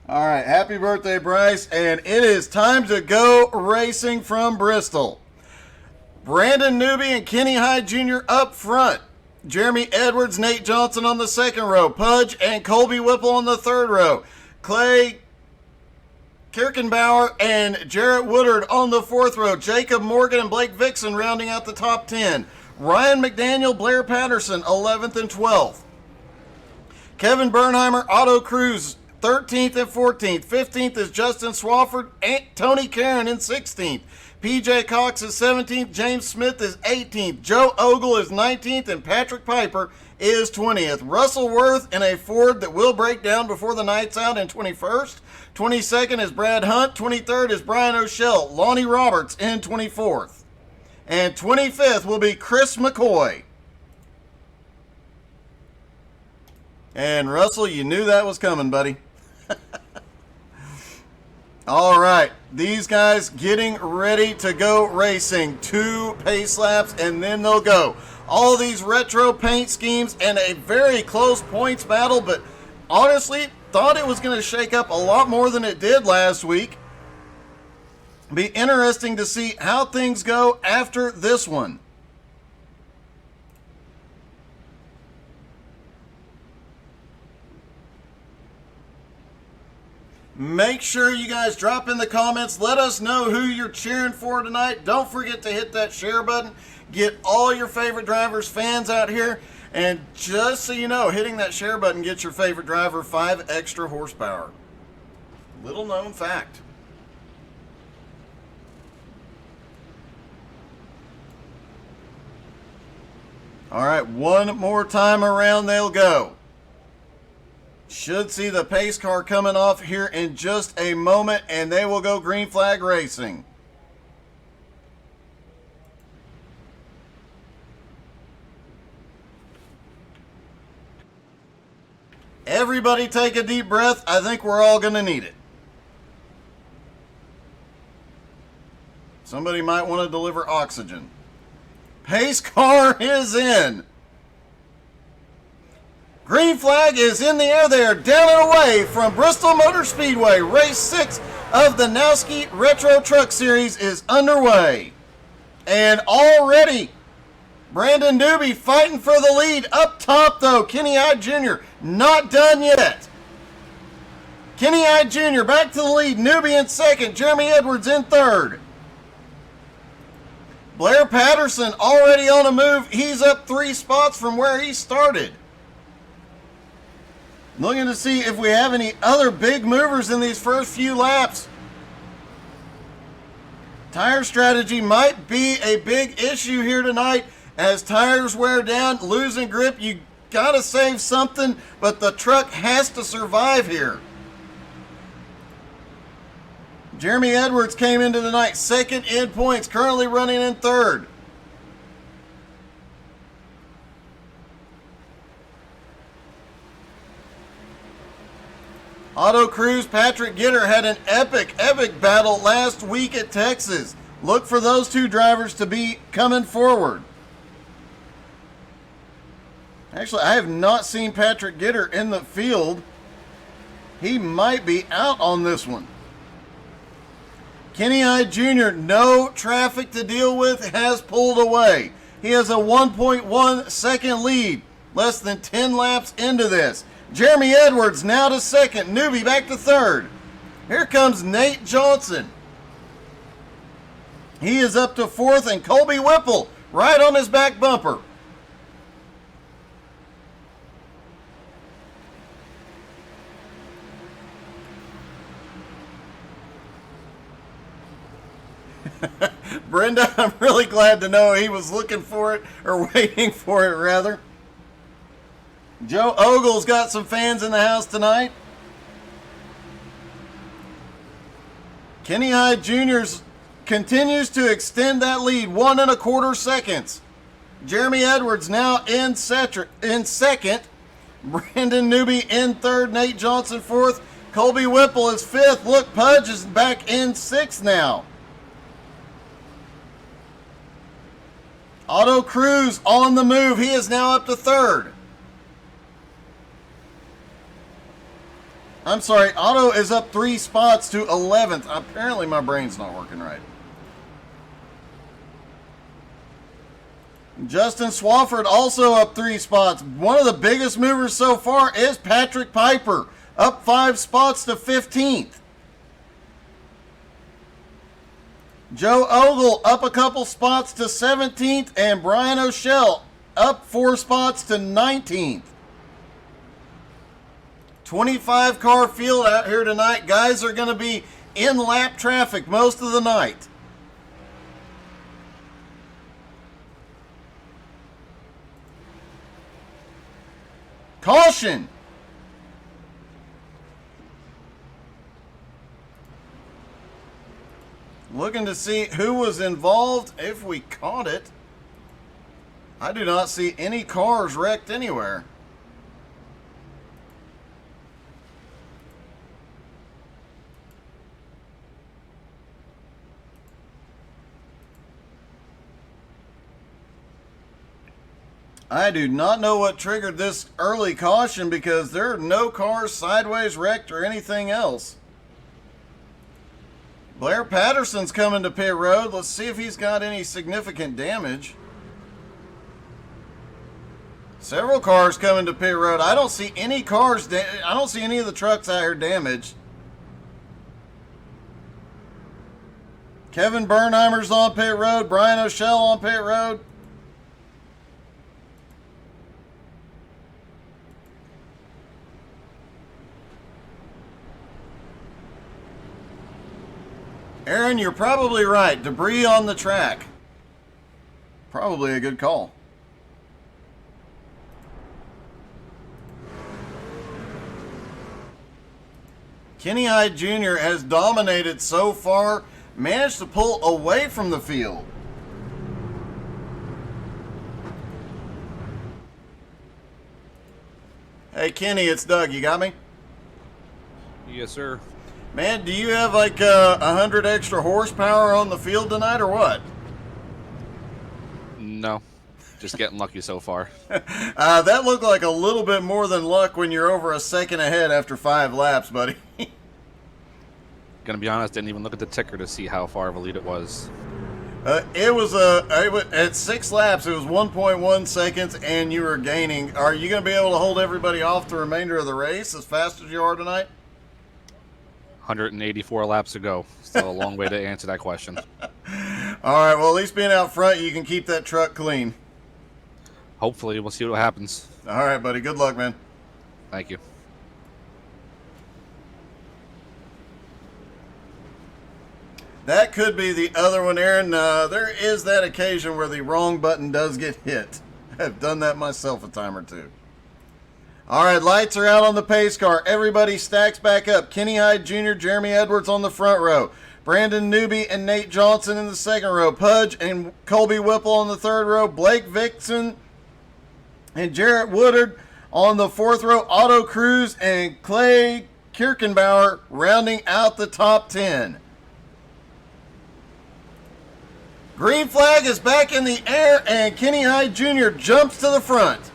All right, happy birthday, Bryce, and it is time to go racing from Bristol. Brandon Newby and Kenny Hyde Jr. up front. Jeremy Edwards, Nate Johnson on the second row. Pudge and Colby Whipple on the third row. Clay Kirkenbauer and Jarrett Woodard on the fourth row. Jacob Morgan and Blake Vixen rounding out the top 10. Ryan McDaniel, Blair Patterson, 11th and 12th. Kevin Bernheimer, Otto Cruz, 13th and 14th. 15th is Justin Swafford, and Tony Caron in 16th. PJ Cox is 17th. James Smith is 18th. Joe Ogle is 19th. And Patrick Piper is 20th. Russell Worth in a Ford that will break down before the night's out in 21st. 22nd is Brad Hunt. 23rd is Brian O'Shell. Lonnie Roberts in 24th. And 25th will be Chris McCoy. And Russell, you knew that was coming, buddy. All right, these guys getting ready to go racing. 2 pace laps, and then they'll go. All these retro paint schemes and a very close points battle, but honestly, thought it was going to shake up a lot more than it did last week. Be interesting to see how things go after this one. Make sure you guys drop in the comments. Let us know who you're cheering for tonight. Don't forget to hit that share button. Get all your favorite drivers, fans out here. And just so you know, hitting that share button gets your favorite driver 5 extra horsepower. Little known fact. All right, one more time around they'll go. Should see the pace car coming off here in just a moment, and they will go green flag racing. Everybody take a deep breath. I think we're all going to need it. Somebody might want to deliver oxygen. Pace car is in. Green flag is in the air there, down and away from Bristol Motor Speedway. Race 6 of the Nowski Retro Truck Series is underway. And already, Brandon Newby fighting for the lead. Up top, though, Kenny Hyde Jr. not done yet. Kenny Hyde Jr. back to the lead. Newby in second. Jeremy Edwards in third. Blair Patterson already on a move. He's up 3 spots from where he started. Looking to see if we have any other big movers in these first few laps. Tire strategy might be a big issue here tonight. As tires wear down, losing grip, you gotta save something, but the truck has to survive here. Jeremy Edwards came into the night second in points, currently running in third. Otto Cruz, Patrick Gitter had an epic battle last week at Texas. Look for those 2 drivers to be coming forward. Actually, I have not seen Patrick Gitter in the field. He might be out on this one. Kenny Hyde Jr., no traffic to deal with, has pulled away. He has a 1.1 second lead, less than 10 laps into this. Jeremy Edwards now to second. Newby back to third. Here comes Nate Johnson. He is up to fourth, and Colby Whipple right on his back bumper. Brenda, I'm really glad to know he was looking for it, or waiting for it rather. Joe Ogle's got some fans in the house tonight. Kenny Hyde Jr. continues to extend that lead, 1 1/4 seconds. Jeremy Edwards now in second. Brandon Newby in third. Nate Johnson fourth. Colby Whipple is fifth. Look, Pudge is back in sixth now. Otto Cruz on the move. He is now up to third. I'm sorry, Otto is up 3 spots to 11th. Apparently my brain's not working right. Justin Swafford also up 3 spots. One of the biggest movers so far is Patrick Piper, up 5 spots to 15th. Joe Ogle up a couple spots to 17th, and Brian O'Shell up 4 spots to 19th. 25 car field out here tonight. Guys are going to be in lap traffic most of the night. Caution! Looking to see who was involved, if we caught it. I do not see any cars wrecked anywhere. I do not know what triggered this early caution because there are no cars sideways wrecked or anything else. Blair Patterson's coming to pit road. Let's see if he's got any significant damage. Several cars coming to pit road. I don't see any cars. I don't see any of the trucks out here damaged. Kevin Bernheimer's on pit road. Brian O'Shell on pit road. Aaron, you're probably right. Debris on the track. Probably a good call. Kenny Hyde Jr. has dominated so far, managed to pull away from the field. Hey, Kenny, it's Doug. You got me? Yes, sir. Man, do you have like 100 extra horsepower on the field tonight or what? No. Just getting lucky so far. That looked like a little bit more than luck when you're over a second ahead after 5 laps, buddy. Gonna be honest, didn't even look at the ticker to see how far of a lead it was. It was at 6 laps, it was 1.1 seconds, and you were gaining. Are you going to be able to hold everybody off the remainder of the race as fast as you are tonight? 184 laps to go. Still a long way to answer that question. All right, well, at least being out front, you can keep that truck clean. Hopefully, we'll see what happens. All right, buddy. Good luck, man. Thank you. That could be the other one, Aaron. There is that occasion where the wrong button does get hit. I've done that myself a time or two. All right, lights are out on the pace car. Everybody stacks back up. Kenny Hyde Jr., Jeremy Edwards on the front row. Brandon Newby and Nate Johnson in the second row. Pudge and Colby Whipple on the third row. Blake Vixen and Jarrett Woodard on the fourth row. Otto Cruz and Clay Kirkenbauer rounding out the top 10. Green flag is back in the air, and Kenny Hyde Jr. jumps to the front.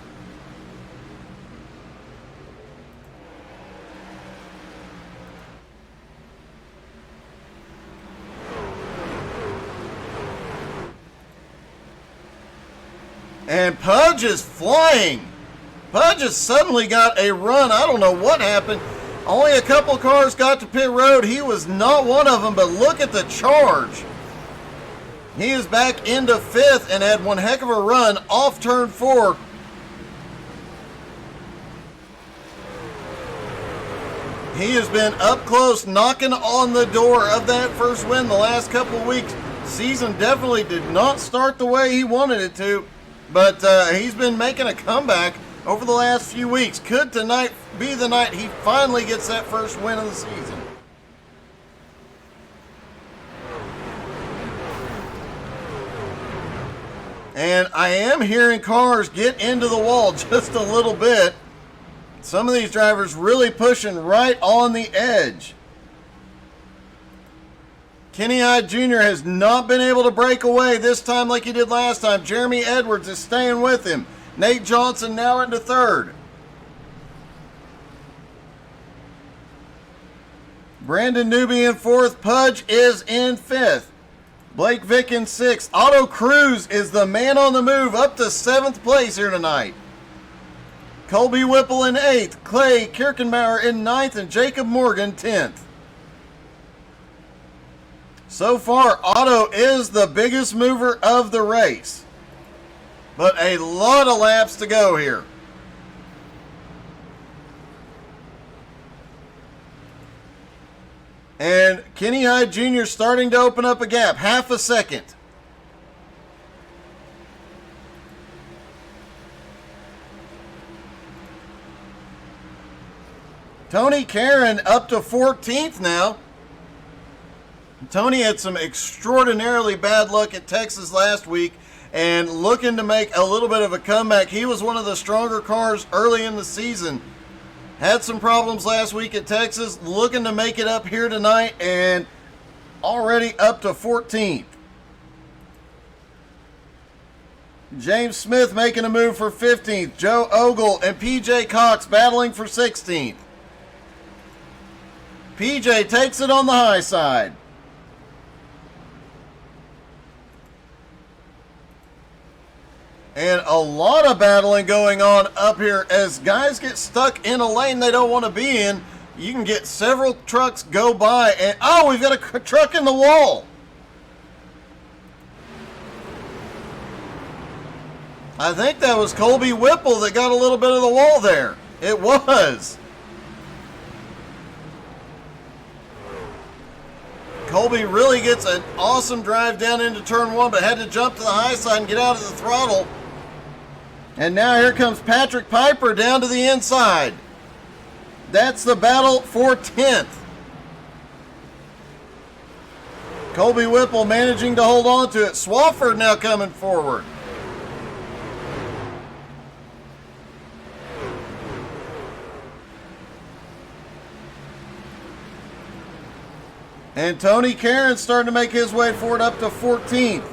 And Pudge is flying. Pudge has suddenly got a run. I don't know what happened. Only a couple cars got to pit road. He was not one of them, but look at the charge. He is back into 5th and had one heck of a run off turn 4. He has been up close, knocking on the door of that first win the last couple of weeks. Season definitely did not start the way he wanted it to, but he's been making a comeback over the last few weeks. Could tonight be the night he finally gets that first win of the season? And I am hearing cars get into the wall just a little bit. Some of these drivers really pushing right on the edge. Kenny Hyde Jr. has not been able to break away this time like he did last time. Jeremy Edwards is staying with him. Nate Johnson now into 3rd. Brandon Newby in 4th. Pudge is in 5th. Blake Vick in 6th. Otto Cruz is the man on the move up to 7th place here tonight. Colby Whipple in 8th. Clay Kirkenbauer in 9th. And Jacob Morgan 10th. So far, Otto is the biggest mover of the race. But a lot of laps to go here. And Kenny Hyde Jr. starting to open up a gap, half a second. Tony Caron up to 14th now. Tony had some extraordinarily bad luck at Texas last week and looking to make a little bit of a comeback. He was one of the stronger cars early in the season. Had some problems last week at Texas, looking to make it up here tonight and already up to 14th. James Smith making a move for 15th. Joe Ogle and PJ Cox battling for 16th. PJ takes it on the high side. And a lot of battling going on up here as guys get stuck in a lane they don't want to be in. You can get several trucks go by and, oh, we've got a truck in the wall. I think that was Colby Whipple that got a little bit of the wall there. It was. Colby really gets an awesome drive down into turn 1, but had to jump to the high side and get out of the throttle. And now here comes Patrick Piper down to the inside. That's the battle for 10th. Colby Whipple managing to hold on to it. Swafford now coming forward. And Tony Caron starting to make his way forward up to 14th.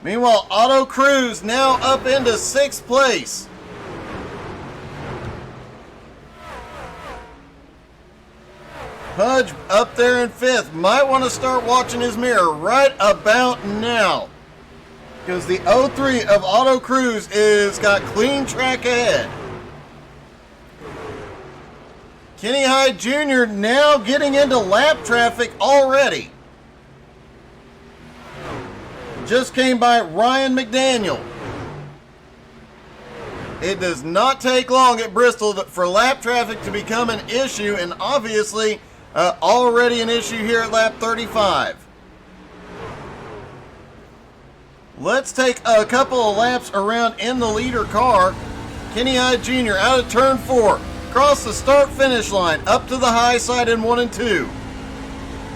Meanwhile, Otto Cruz now up into 6th place. Pudge up there in 5th. Might want to start watching his mirror right about now, because the 03 of Otto Cruz is got clean track ahead. Kenny Hyde Jr. now getting into lap traffic already. Just came by Ryan McDaniel. It does not take long at Bristol for lap traffic to become an issue, and obviously already an issue here at lap 35. Let's take a couple of laps around in the leader car. Kenny Hyde Jr. out of turn 4. Across the start-finish line, up to the high side in 1 and 2.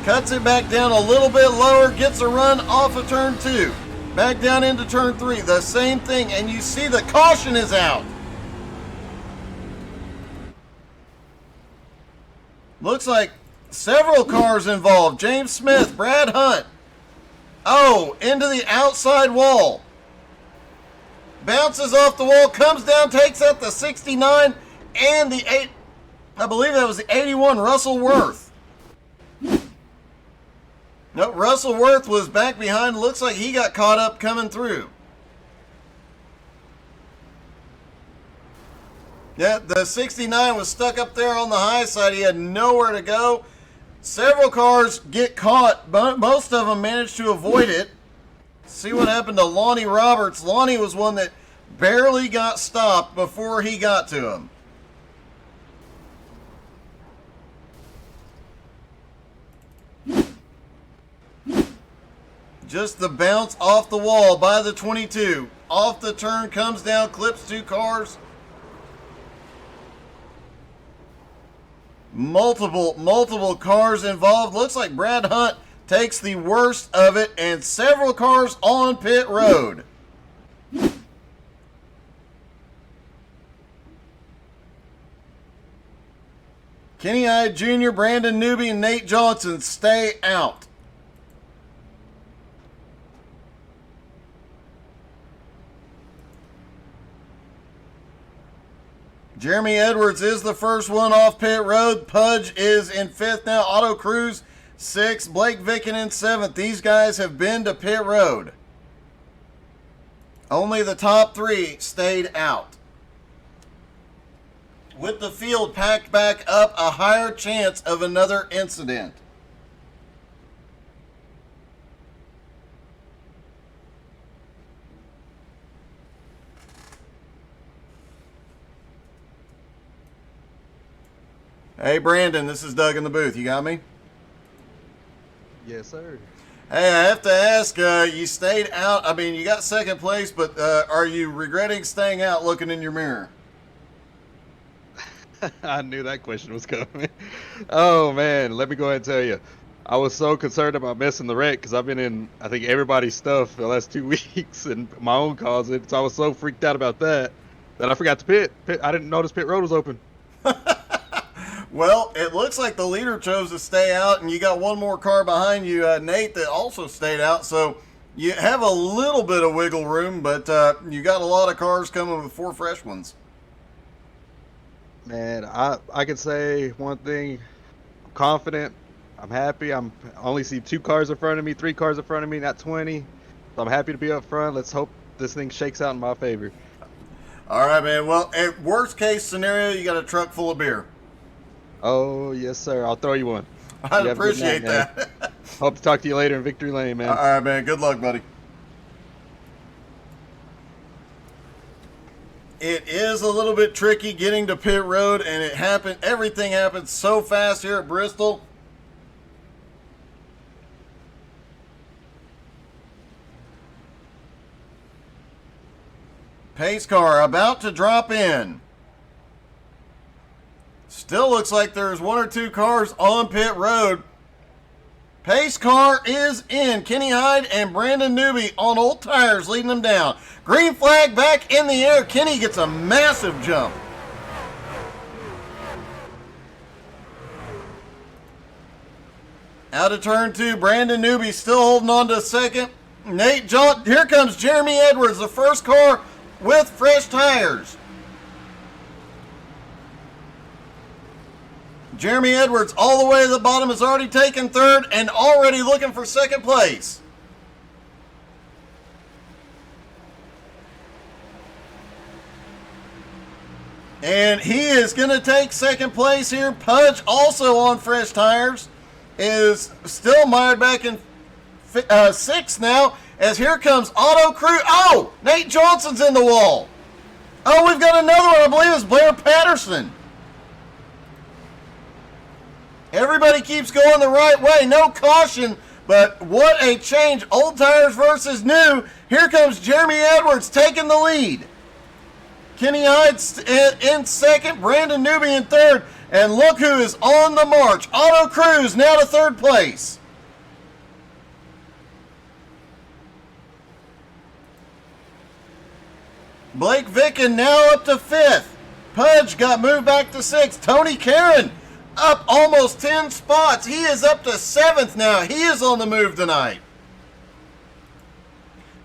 Cuts it back down a little bit lower, gets a run off of turn 2. Back down into turn 3, the same thing, and you see the caution is out. Looks like several cars involved. James Smith, Brad Hunt. Oh, into the outside wall. Bounces off the wall, comes down, takes out the 69 and the 8, I believe that was the 81, Russell Worth. No, Russell Worth was back behind. Looks like he got caught up coming through. Yeah, the 69 was stuck up there on the high side. He had nowhere to go. Several cars get caught, but most of them managed to avoid it. See what happened to Lonnie Roberts. Lonnie was one that barely got stopped before he got to him. Just the bounce off the wall by the 22. Off the turn, comes down, clips 2 cars. Multiple cars involved. Looks like Brad Hunt takes the worst of it, and several cars on pit road. Kenny Hyde Jr., Brandon Newby, and Nate Johnson stay out. Jeremy Edwards is the first one off pit road. Pudge is in 5th now. Otto Cruz 6th. Blake Vicken in 7th. These guys have been to pit road. Only the top 3 stayed out. With the field packed back up, a higher chance of another incident. Hey, Brandon, this is Doug in the booth. You got me? Yes, sir. Hey, I have to ask, you stayed out. I mean, you got 2nd place, but are you regretting staying out looking in your mirror? I knew that question was coming. Oh, man, let me go ahead and tell you. I was so concerned about missing the wreck because I've been in, I think, everybody's stuff for the last 2 weeks and my own closet. So I was so freaked out about that I forgot to pit. I didn't notice pit road was open. Well, it looks like the leader chose to stay out, and you got one more car behind you, Nate, that also stayed out. So you have a little bit of wiggle room, but you got a lot of cars coming with 4 fresh ones. Man, I can say one thing. I'm confident. I'm happy. I only see 2 cars in front of me, 3 cars in front of me, not 20. So I'm happy to be up front. Let's hope this thing shakes out in my favor. All right, man. Well, at worst case scenario, you got a truck full of beer. Oh, yes, sir. I'll throw you one. I'd appreciate that. Hope to talk to you later in Victory Lane, man. All right, man. Good luck, buddy. It is a little bit tricky getting to pit road, and everything happened so fast here at Bristol. Pace car about to drop in. Still looks like there's 1 or 2 cars on pit road. Pace car is in. Kenny Hyde and Brandon Newby on old tires leading them down. Green flag back in the air. Kenny gets a massive jump. Out of turn 2, Brandon Newby still holding on to 2nd. Here comes Jeremy Edwards, the first car with fresh tires. Jeremy Edwards all the way to the bottom has already taken 3rd and already looking for 2nd place. And he is going to take 2nd place here. Pudge, also on fresh tires, is still mired back in 6th now, as here comes Otto Cruz. Oh, Nate Johnson's in the wall. Oh, we've got another one. I believe it's Blair Patterson. Everybody keeps going the right way. No caution, but what a change. Old tires versus new. Here comes Jeremy Edwards taking the lead. Kenny Hyde in 2nd. Brandon Newby in 3rd. And look who is on the march. Otto Cruz now to 3rd place. Blake Vicken now up to 5th. Pudge got moved back to 6th. Tony Caron up almost 10 spots. He is up to 7th now. He is on the move tonight.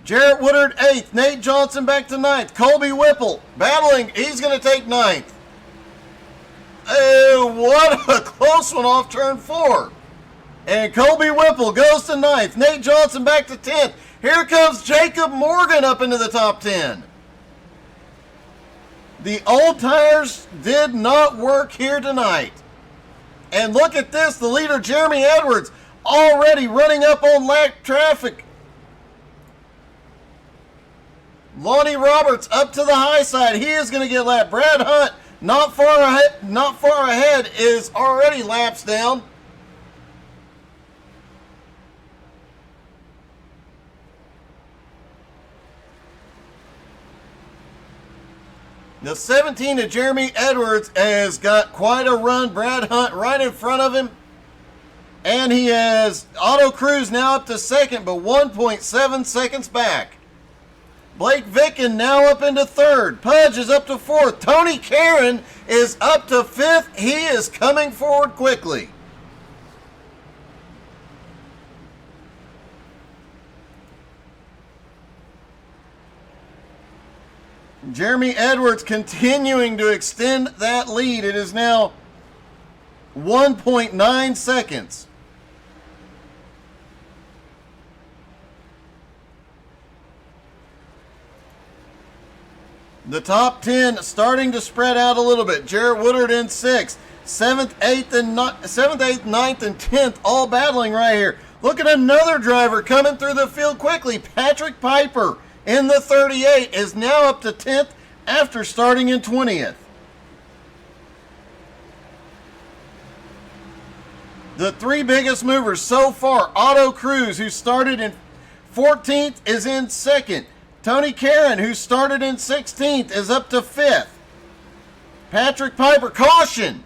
Jarrett Woodard 8th. Nate Johnson back to 9th. Colby Whipple battling. He's going to take 9th. Oh, what a close one off turn 4. And Colby Whipple goes to 9th. Nate Johnson back to 10th. Here comes Jacob Morgan up into the top 10. The old tires did not work here tonight. And look at this, the leader, Jeremy Edwards, already running up on lap traffic. Lonnie Roberts up to the high side. He is going to get lapped. Brad Hunt, not far ahead, is already laps down. The 17 of Jeremy Edwards has got quite a run. Brad Hunt right in front of him. And he has Otto Cruz now up to 2nd, but 1.7 seconds back. Blake Vicken now up into 3rd. Pudge is up to 4th. Tony Caron is up to 5th. He is coming forward quickly. Jeremy Edwards continuing to extend that lead. It is now 1.9 seconds. The top 10 starting to spread out a little bit. Jarrett Woodard in 6th. 7th, 8th, 9th, and 10th all battling right here. Look at another driver coming through the field quickly. Patrick Piper in the 38 is now up to 10th after starting in 20th. The three biggest movers so far, Otto Cruz, who started in 14th, is in 2nd. Tony Caron, who started in 16th, is up to 5th. Patrick Piper, caution!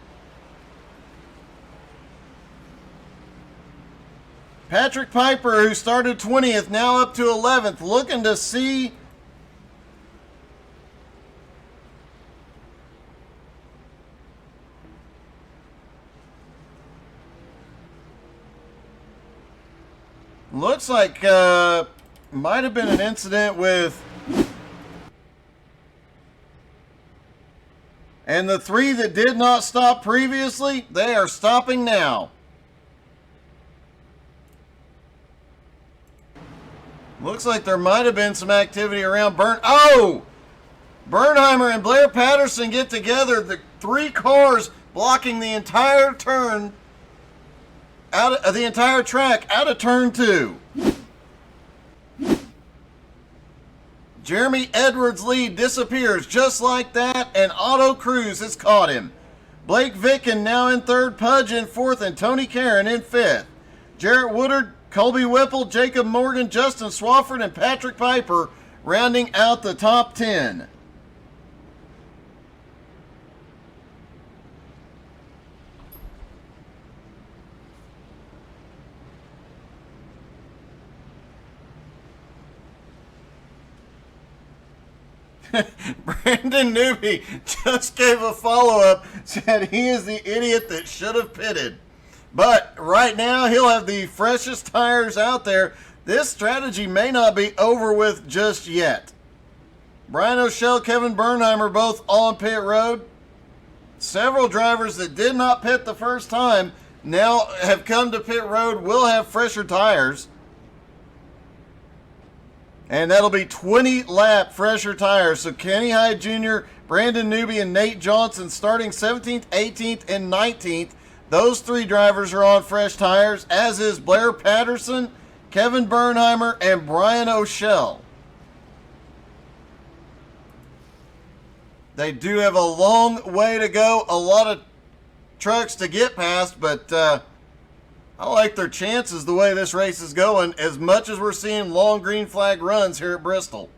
Patrick Piper, who started 20th, now up to 11th, looking to see looks like might have been an incident with, and the three that did not stop previously, they are stopping now. Looks like there might have been some activity around Bernheimer and Blair Patterson get together. The three cars blocking the entire turn out of the entire track out of turn 2. Jeremy Edwards' lead disappears just like that, and Otto Cruz has caught him. Blake Vicken now in 3rd, Pudge in 4th, and Tony Caron in 5th. Jarrett Woodard, Colby Whipple, Jacob Morgan, Justin Swafford, and Patrick Piper rounding out the top 10. Brandon Newby just gave a follow-up, said he is the idiot that should have pitted. But right now, he'll have the freshest tires out there. This strategy may not be over with just yet. Brian O'Shell, Kevin Bernheimer, both on pit road. Several drivers that did not pit the first time now have come to pit road, will have fresher tires. And that'll be 20-lap fresher tires. So Kenny Hyde Jr., Brandon Newby, and Nate Johnson starting 17th, 18th, and 19th. Those three drivers are on fresh tires, as is Blair Patterson, Kevin Bernheimer, and Brian O'Shell. They do have a long way to go, a lot of trucks to get past, but I like their chances the way this race is going, as much as we're seeing long green flag runs here at Bristol.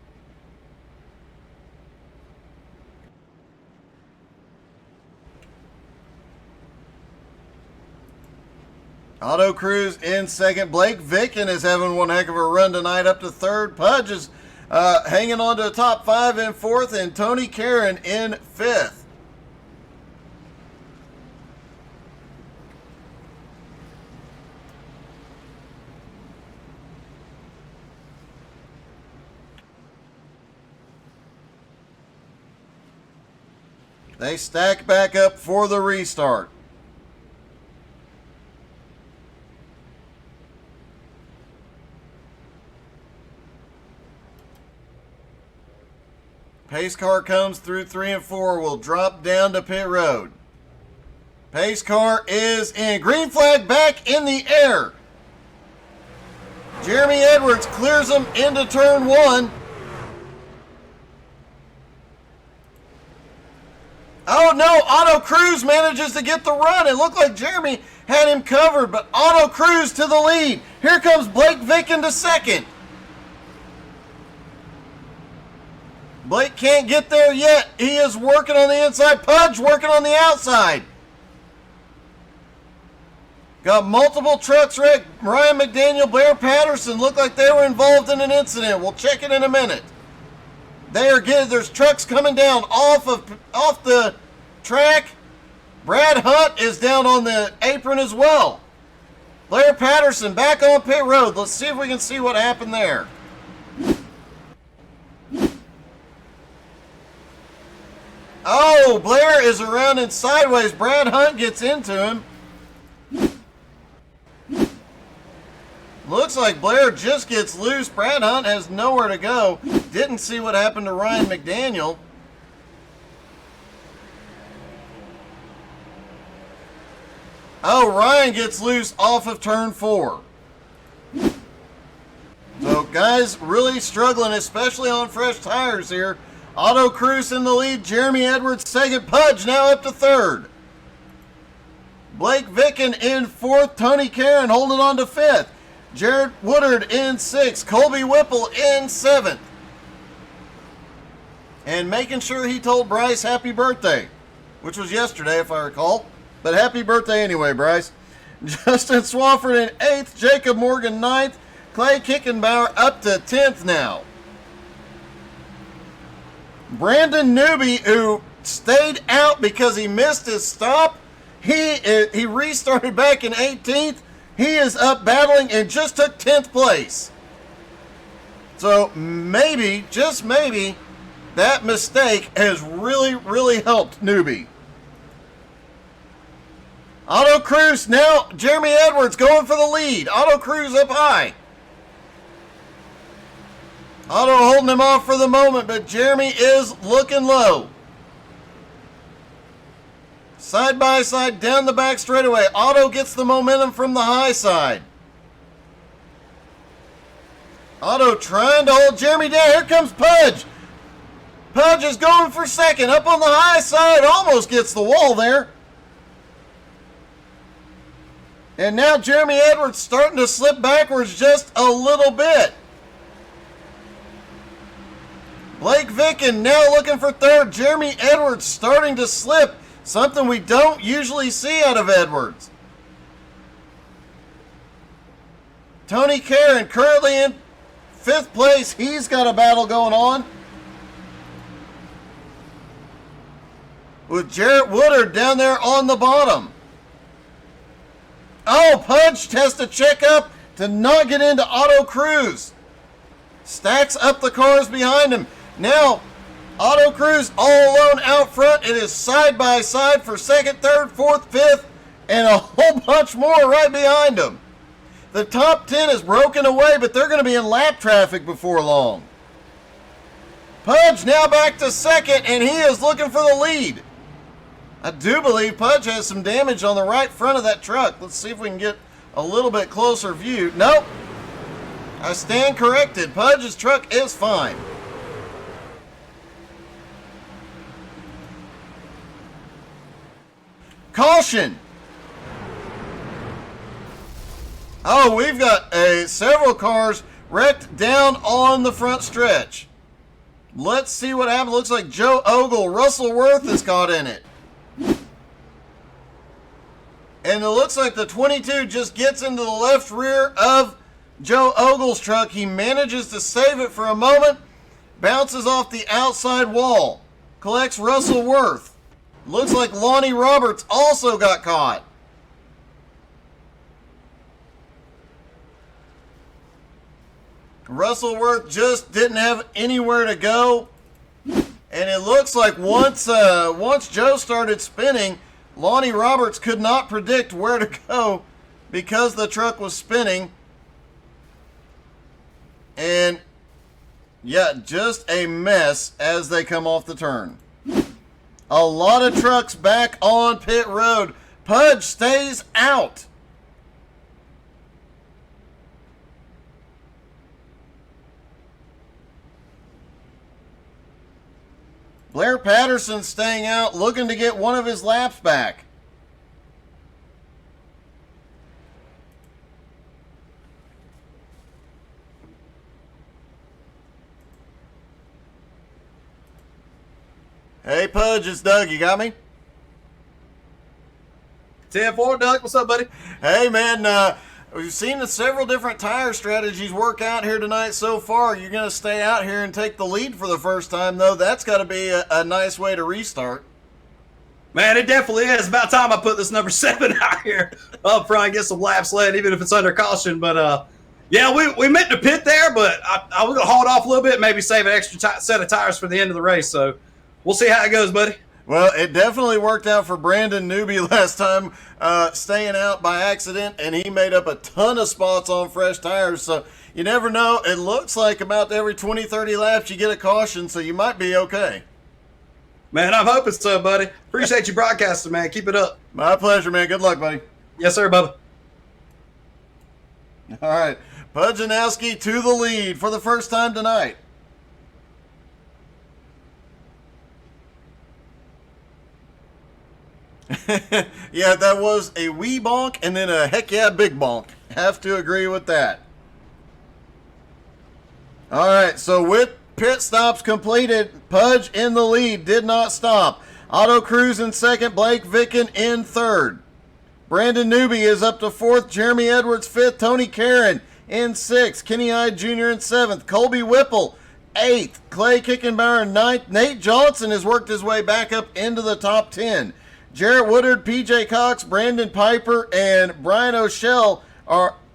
Otto Cruz in 2nd. Blake Vicken is having one heck of a run tonight, up to 3rd. Pudge is hanging on to the top 5 in 4th, and Tony Caron in 5th. They stack back up for the restart. Pace car comes through 3 and 4, will drop down to pit road. Pace car is in. Green flag back in the air. Jeremy Edwards clears them into turn 1. Oh no, Otto Cruz manages to get the run. It looked like Jeremy had him covered, but Otto Cruz to the lead. Here comes Blake Vicken to 2nd. Blake can't get there yet. He is working on the inside. Pudge working on the outside. Got multiple trucks wrecked. Ryan McDaniel, Blair Patterson look like they were involved in an incident. We'll check it in a minute. There's trucks coming down off the track. Brad Hunt is down on the apron as well. Blair Patterson back on pit road. Let's see if we can see what happened there. Oh, Blair is around and sideways. Brad Hunt gets into him. Looks like Blair just gets loose. Brad Hunt has nowhere to go. Didn't see what happened to Ryan McDaniel. Oh, Ryan gets loose off of turn 4. So, guys, really struggling, especially on fresh tires here. Otto Cruz in the lead. Jeremy Edwards second. Pudge now up to third. Blake Vicken in fourth. Tony Karen holding on to fifth. Jared Woodard in sixth. Colby Whipple in seventh. And making sure he told Bryce happy birthday, which was yesterday if I recall. But happy birthday anyway, Bryce. Justin Swafford in 8th. Jacob Morgan 9th. Clay Kickenbauer up to 10th now. Brandon Newby, who stayed out because he missed his stop, he restarted back in 18th. He is up battling and just took 10th place. So maybe, just maybe, that mistake has really, really helped Newby. Otto Cruz now, Jeremy Edwards going for the lead. Otto Cruz up high. Otto holding him off for the moment, but Jeremy is looking low. Side by side down the back straightaway. Otto gets the momentum from the high side. Otto trying to hold Jeremy down. Here comes Pudge. Pudge is going for second. Up on the high side. Almost gets the wall there. And now Jeremy Edwards starting to slip backwards just a little bit. Blake Vicken now looking for third. Jeremy Edwards starting to slip. Something we don't usually see out of Edwards. Tony Karen currently in 5th place. He's got a battle going on. With Jarrett Woodard down there on the bottom. Oh, Pudge has to check up to not get into Otto Cruz. Stacks up the cars behind him. Now, Otto Cruz all alone out front. It is side by side for second, third, fourth, fifth, and a whole bunch more right behind him. The top 10 is broken away, but they're going to be in lap traffic before long. Pudge now back to second, and he is looking for the lead. I do believe Pudge has some damage on the right front of that truck. Let's see if we can get a little bit closer view. Nope. I stand corrected. Pudge's truck is fine. Caution! Oh, we've got several cars wrecked down on the front stretch. Let's see what happened. Looks like Joe Ogle, Russell Worth is caught in it. And it looks like the 22 just gets into the left rear of Joe Ogle's truck. He manages to save it for a moment. Bounces off the outside wall. Collects Russell Worth. Looks like Lonnie Roberts also got caught. Russell Worth just didn't have anywhere to go. And it looks like once Joe started spinning, Lonnie Roberts could not predict where to go because the truck was spinning. And yeah, just a mess as they come off the turn. A lot of trucks back on pit road. Pudge stays out. Blair Patterson staying out, looking to get one of his laps back. Hey, Pudge, it's Doug. You got me? 10-4, Doug. What's up, buddy? Hey, man. We've seen several different tire strategies work out here tonight so far. You're going to stay out here and take the lead for the first time, though. That's got to be a nice way to restart. Man, it definitely is. About time I put this number 7 out here up front and get some laps led, even if it's under caution. But, yeah, we meant to pit there, but I was going to hold off a little bit, maybe save an extra set of tires for the end of the race. So we'll see how it goes, buddy. Well, it definitely worked out for Brandon Newby last time, staying out by accident, and he made up a ton of spots on fresh tires. So you never know. It looks like about every 20, 30 laps you get a caution, so you might be okay. Man, I'm hoping so, buddy. Appreciate you broadcasting, man. Keep it up. My pleasure, man. Good luck, buddy. Yes, sir, Bubba. All right. Pudge and Nowski to the lead for the first time tonight. Yeah, that was a wee bonk and then a heck yeah big bonk. Have to agree with that. All right, so with pit stops completed, Pudge in the lead, did not stop. Otto Cruz in second, Blake Vicken in third. Brandon Newby is up to fourth, Jeremy Edwards fifth, Tony Caron in sixth, Kenny Hyde Jr. in seventh, Colby Whipple eighth, Clay Kickenbauer ninth. Nate Johnson has worked his way back up into the top 10. Jarrett Woodard, PJ Cox, Brandon Piper, and Brian O'Shell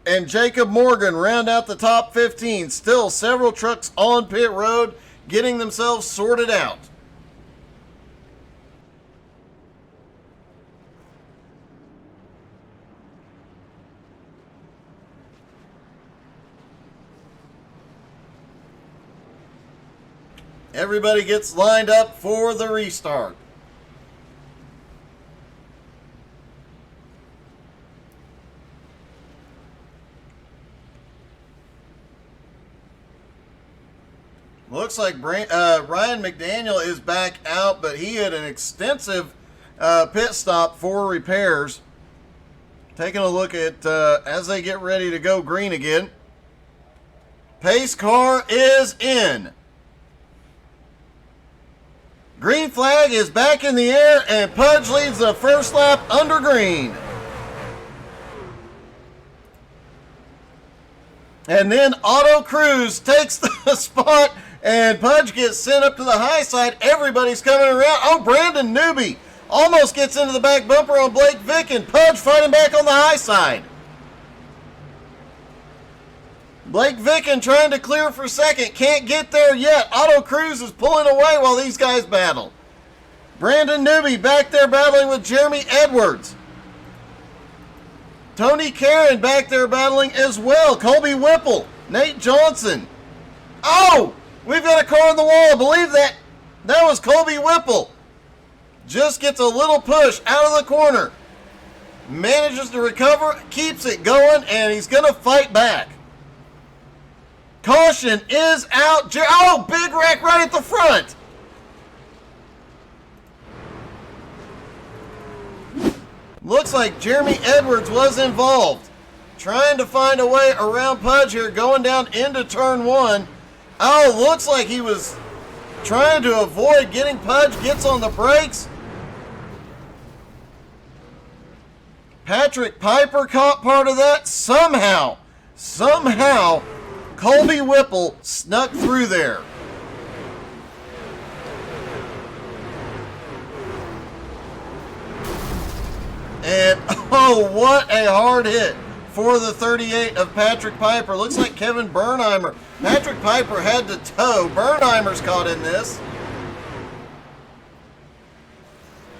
and Jacob Morgan round out the top 15. Still several trucks on pit road getting themselves sorted out. Everybody gets lined up for the restart. Looks like Ryan McDaniel is back out, but he had an extensive pit stop for repairs. Taking a look at as they get ready to go green again. Pace car is in. Green flag is back in the air, and Pudge leads the first lap under green. And then Otto Cruz takes the spot, and Pudge gets sent up to the high side. Everybody's coming around. Oh, Brandon Newby almost gets into the back bumper on Blake Vicken. Pudge fighting back on the high side. Blake Vicken trying to clear for second. Can't get there yet. Otto Cruz is pulling away while these guys battle. Brandon Newby back there battling with Jeremy Edwards. Tony Caron back there battling as well. Colby Whipple. Nate Johnson. Oh! We've got a car on the wall. I believe that was Colby Whipple. Just gets a little push out of the corner. Manages to recover. Keeps it going. And he's going to fight back. Caution is out. Oh, big wreck right at the front. Looks like Jeremy Edwards was involved. Trying to find a way around Pudge here, going down into turn one. Oh, looks like he was trying to avoid getting Pudge, gets on the brakes. Patrick Piper caught part of that. Somehow, Colby Whipple snuck through there. And, oh, what a hard hit for the 38 of Patrick Piper. Looks like Kevin Bernheimer. Patrick Piper had to tow. Bernheimer's caught in this.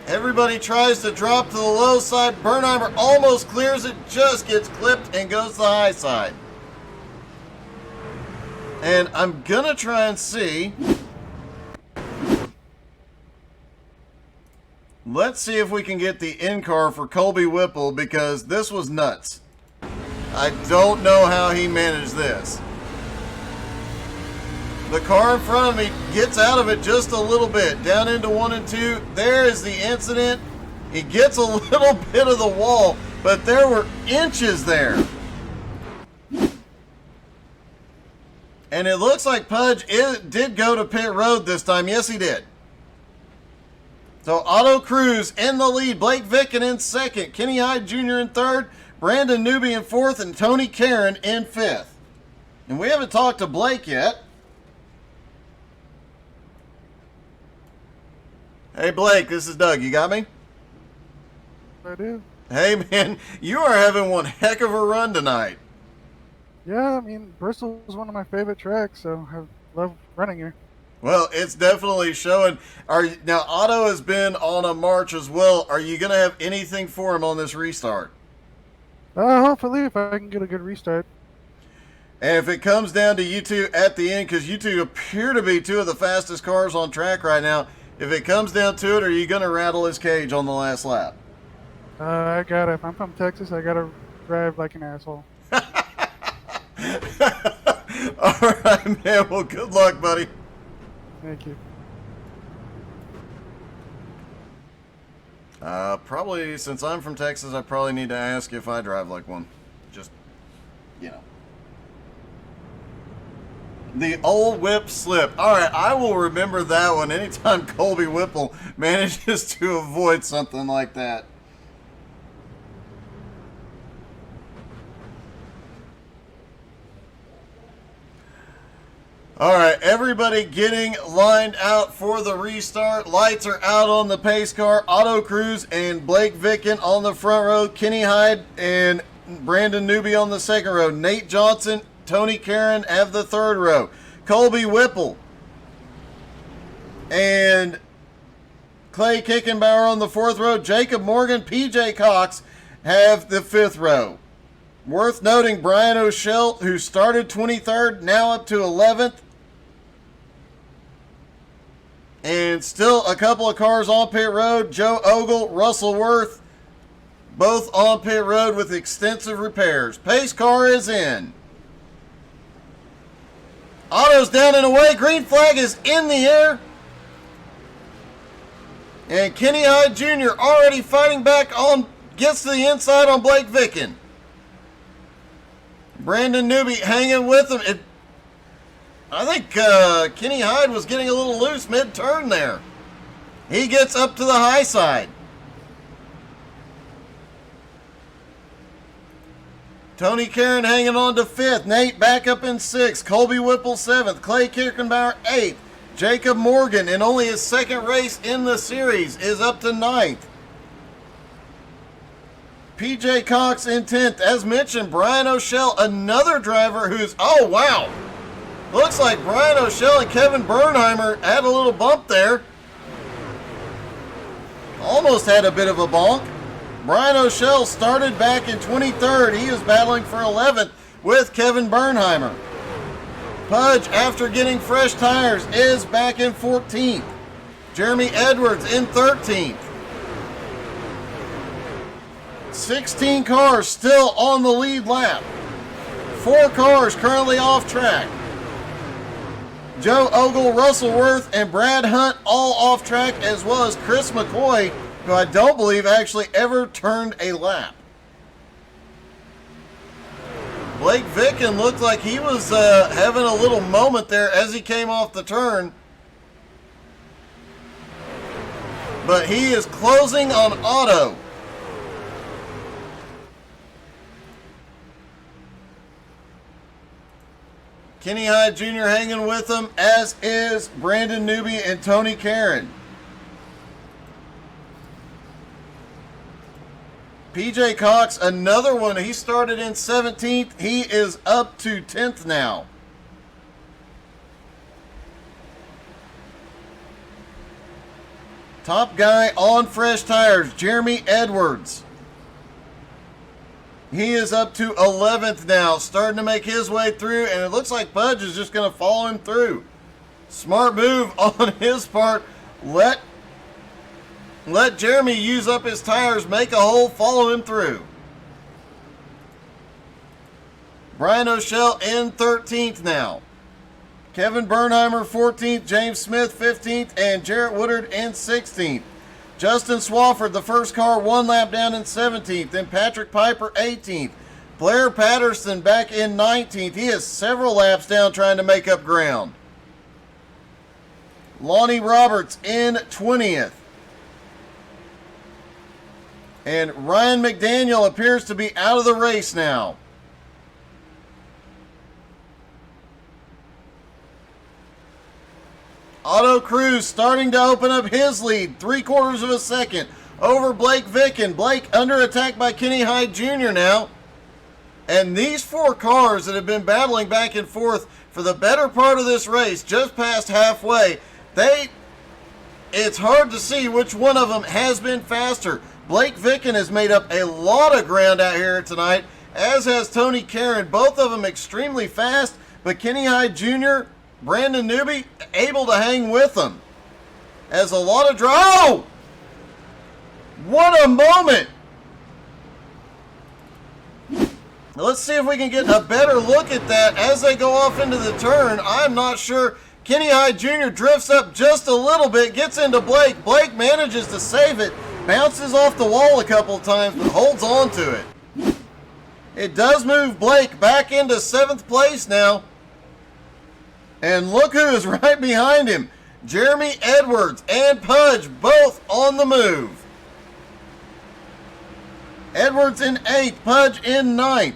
Everybody tries to drop to the low side. Bernheimer almost clears it, just gets clipped and goes to the high side. And I'm going to try and see. Let's see if we can get the in-car for Colby Whipple, because this was nuts. I don't know how he managed this. The car in front of me gets out of it just a little bit, down into 1 and 2. There is the incident. He gets a little bit of the wall, but there were inches there. And it looks like Pudge did go to pit road this time. Yes, he did. So Otto Cruz in the lead. Blake Vicken in second. Kenny Hyde Jr. in third. Brandon Newby in fourth. And Tony Caron in fifth. And we haven't talked to Blake yet. Hey, Blake, this is Doug. You got me? I do. Hey, man, you are having one heck of a run tonight. Yeah, I mean, Bristol is one of my favorite tracks, so I love running here. Well, it's definitely showing. Now Otto has been on a march as well. Are you going to have anything for him on this restart? Hopefully, if I can get a good restart. And if it comes down to you two at the end, because you two appear to be two of the fastest cars on track right now, if it comes down to it, are you going to rattle his cage on the last lap? If I'm from Texas, I gotta drive like an asshole. All right, man. Well, good luck, buddy. Thank you. Probably, since I'm from Texas, I probably need to ask if I drive like one. Just, you know. The old whip slip. All right, I will remember that one anytime Colby Whipple manages to avoid something like that. All right, everybody getting lined out for the restart. Lights are out on the pace car. Otto Cruz and Blake Vicken on the front row. Kenny Hyde and Brandon Newby on the second row. Nate Johnson, Tony Caron have the third row. Colby Whipple and Clay Kickenbauer on the fourth row. Jacob Morgan, PJ Cox have the fifth row. Worth noting, Brian O'Shell, who started 23rd, now up to 11th. And still a couple of cars on pit road. Joe Ogle, Russell Worth, both on pit road with extensive repairs. Pace car is in. Otto's down and away. Green flag is in the air. And Kenny Hyde Jr. already fighting back on, gets to the inside on Blake Vicken. Brandon Newby hanging with him. I think Kenny Hyde was getting a little loose mid-turn there. He gets up to the high side. Tony Caron hanging on to 5th. Nate back up in 6th. Colby Whipple 7th. Clay Kirkenbauer 8th. Jacob Morgan, in only his second race in the series, is up to 9th. PJ Cox in 10th. As mentioned, Brian O'Shell, another driver who's, oh wow. Looks like Brian O'Shell and Kevin Bernheimer had a little bump there. Almost had a bit of a bonk. Brian O'Shell started back in 23rd. He is battling for 11th with Kevin Bernheimer. Pudge, after getting fresh tires, is back in 14th. Jeremy Edwards in 13th. 16 cars still on the lead lap. 4 cars currently off track. Joe Ogle, Russell Worth, and Brad Hunt all off track, as well as Chris McCoy, who I don't believe actually ever turned a lap. Blake Vicken looked like he was having a little moment there as he came off the turn. But he is closing on Otto. Kenny Hyde Jr. hanging with him, as is Brandon Newby and Tony Caron. PJ Cox, another one. He started in 17th. He is up to 10th now. Top guy on fresh tires, Jeremy Edwards. He is up to 11th now, starting to make his way through, and it looks like Pudge is just going to follow him through. Smart move on his part. Let Jeremy use up his tires, make a hole, follow him through. Brian O'Shell in 13th now. Kevin Bernheimer 14th, James Smith 15th, and Jarrett Woodard in 16th. Justin Swafford, the first car, 1 lap down in 17th. Then Patrick Piper, 18th. Blair Patterson back in 19th. He is several laps down trying to make up ground. Lonnie Roberts in 20th. And Ryan McDaniel appears to be out of the race now. Otto Cruz starting to open up his lead, 3/4 of a second over Blake Vicken. Blake under attack by Kenny Hyde Jr. now. And these four cars that have been battling back and forth for the better part of this race, just past halfway, it's hard to see which one of them has been faster. Blake Vicken has made up a lot of ground out here tonight, as has Tony Karen. Both of them extremely fast, but Kenny Hyde Jr., Brandon Newby, able to hang with them. As a lot of Oh! What a moment! Let's see if we can get a better look at that as they go off into the turn. I'm not sure. Kenny Hyde Jr. drifts up just a little bit, gets into Blake. Blake manages to save it, bounces off the wall a couple of times, but holds on to it. It does move Blake back into 7th place now. And look who is right behind him. Jeremy Edwards and Pudge both on the move. Edwards in 8th, Pudge in 9th.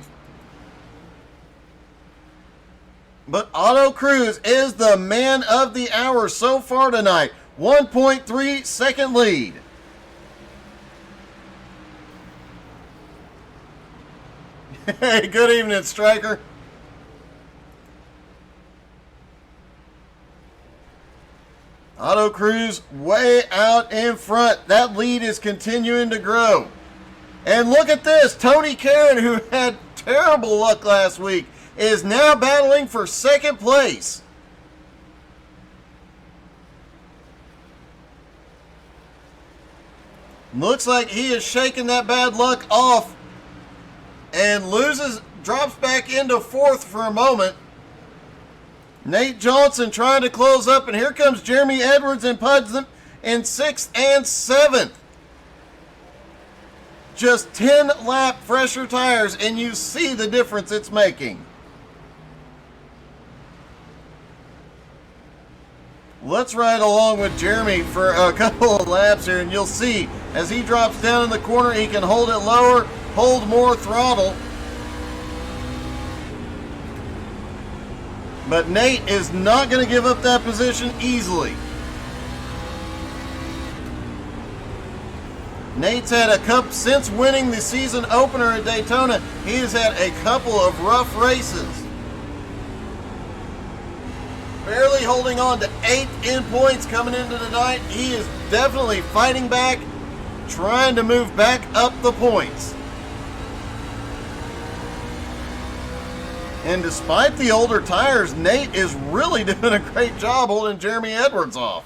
But Otto Cruz is the man of the hour so far tonight. 1.3 second lead. Hey, good evening, Striker. Otto Cruz way out in front. That lead is continuing to grow. And look at this. Tony Karen, who had terrible luck last week, is now battling for 2nd place. Looks like he is shaking that bad luck off and drops back into 4th for a moment. Nate Johnson trying to close up, and here comes Jeremy Edwards and Pudge them in 6th and 7th. Just 10 lap fresher tires, and you see the difference it's making. Let's ride along with Jeremy for a couple of laps here, and you'll see as he drops down in the corner, he can hold it lower, hold more throttle. But Nate is not going to give up that position easily. Nate's had a couple, since winning the season opener at Daytona, he has had a couple of rough races. Barely holding on to 8th in points coming into the night. He is definitely fighting back, trying to move back up the points. And despite the older tires, Nate is really doing a great job holding Jeremy Edwards off.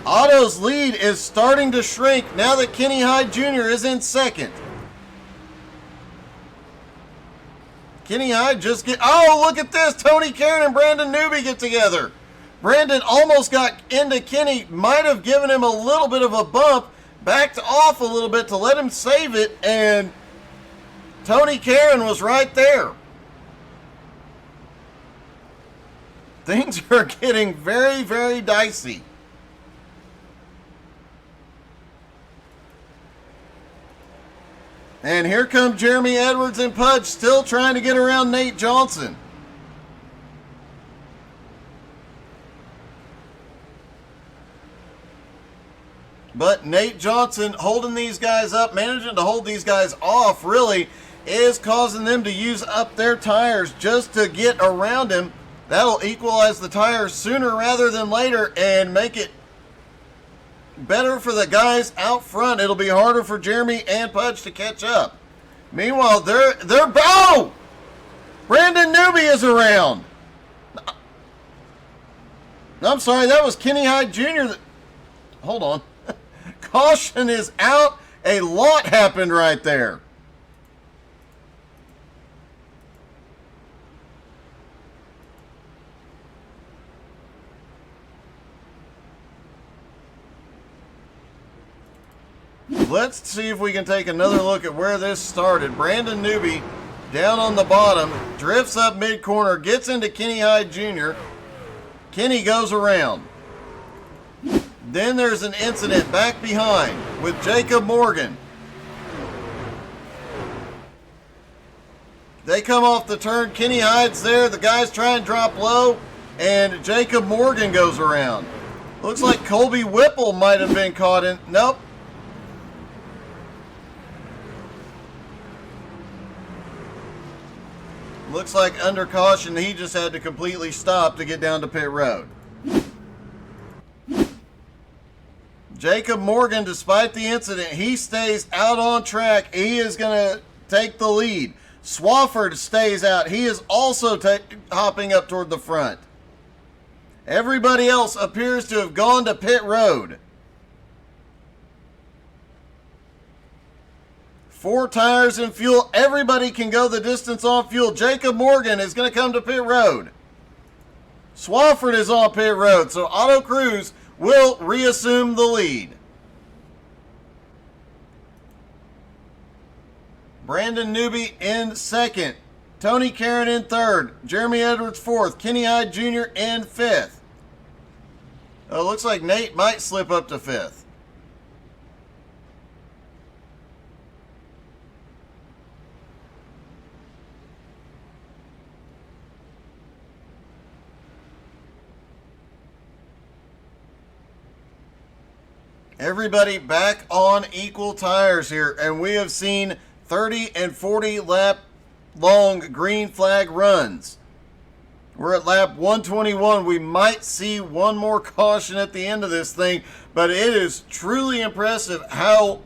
Otto's lead is starting to shrink now that Kenny Hyde Jr. is in 2nd. Kenny Hyde oh, look at this. Tony Karen and Brandon Newby get together. Brandon almost got into Kenny, might have given him a little bit of a bump, backed off a little bit to let him save it, and Tony Karen was right there. Things are getting very, very dicey. And here come Jeremy Edwards and Pudge still trying to get around Nate Johnson. But Nate Johnson holding these guys up, managing to hold these guys off, really is causing them to use up their tires just to get around him. That'll equalize the tires sooner rather than later and make it better for the guys out front. It'll be harder for Jeremy and Pudge to catch up. Meanwhile, they're oh! Brandon Newby is around. I'm sorry, that was Kenny Hyde Jr. Hold on. Caution is out. A lot happened right there. Let's see if we can take another look at where this started. Brandon Newby down on the bottom, drifts up mid-corner, gets into Kenny Hyde Jr. Kenny goes around. Then there's an incident back behind with Jacob Morgan. They come off the turn. Kenny Hyde's there. The guys try and drop low, and Jacob Morgan goes around. Looks like Colby Whipple might have been caught in. Nope. Looks like under caution, he just had to completely stop to get down to pit road. Jacob Morgan, despite the incident, he stays out on track. He is going to take the lead. Swafford stays out. He is also hopping up toward the front. Everybody else appears to have gone to pit road. 4 tires and fuel. Everybody can go the distance on fuel. Jacob Morgan is going to come to pit road. Swafford is on pit road, so Auto Cruz will reassume the lead. Brandon Newby in second. Tony Karen in third. Jeremy Edwards fourth. Kenny Hyde Jr. in fifth. Oh, looks like Nate might slip up to fifth. Everybody back on equal tires here, and we have seen 30 and 40 lap long green flag runs. We're at lap 121. We might see one more caution at the end of this thing, but it is truly impressive how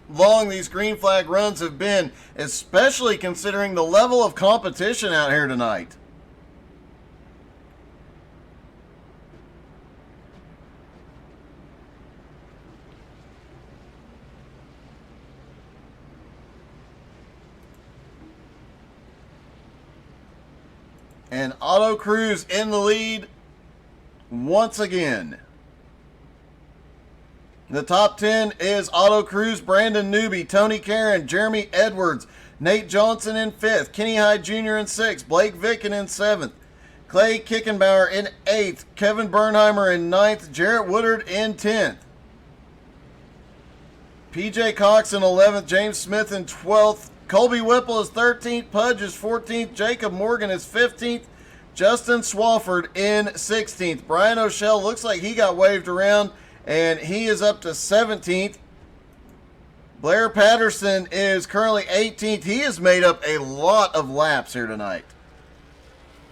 long these green flag runs have been, especially considering the level of competition out here tonight. And Auto Cruz in the lead once again. The top 10 is Auto Cruz, Brandon Newby, Tony Karen, Jeremy Edwards, Nate Johnson in 5th, Kenny Hyde Jr. in 6th, Blake Vicken in 7th, Clay Kickenbauer in 8th, Kevin Bernheimer in 9th, Jarrett Woodard in 10th, PJ Cox in 11th, James Smith in 12th, Colby Whipple is 13th, Pudge is 14th, Jacob Morgan is 15th, Justin Swafford in 16th. Brian O'Shell looks like he got waved around, and he is up to 17th. Blair Patterson is currently 18th. He has made up a lot of laps here tonight.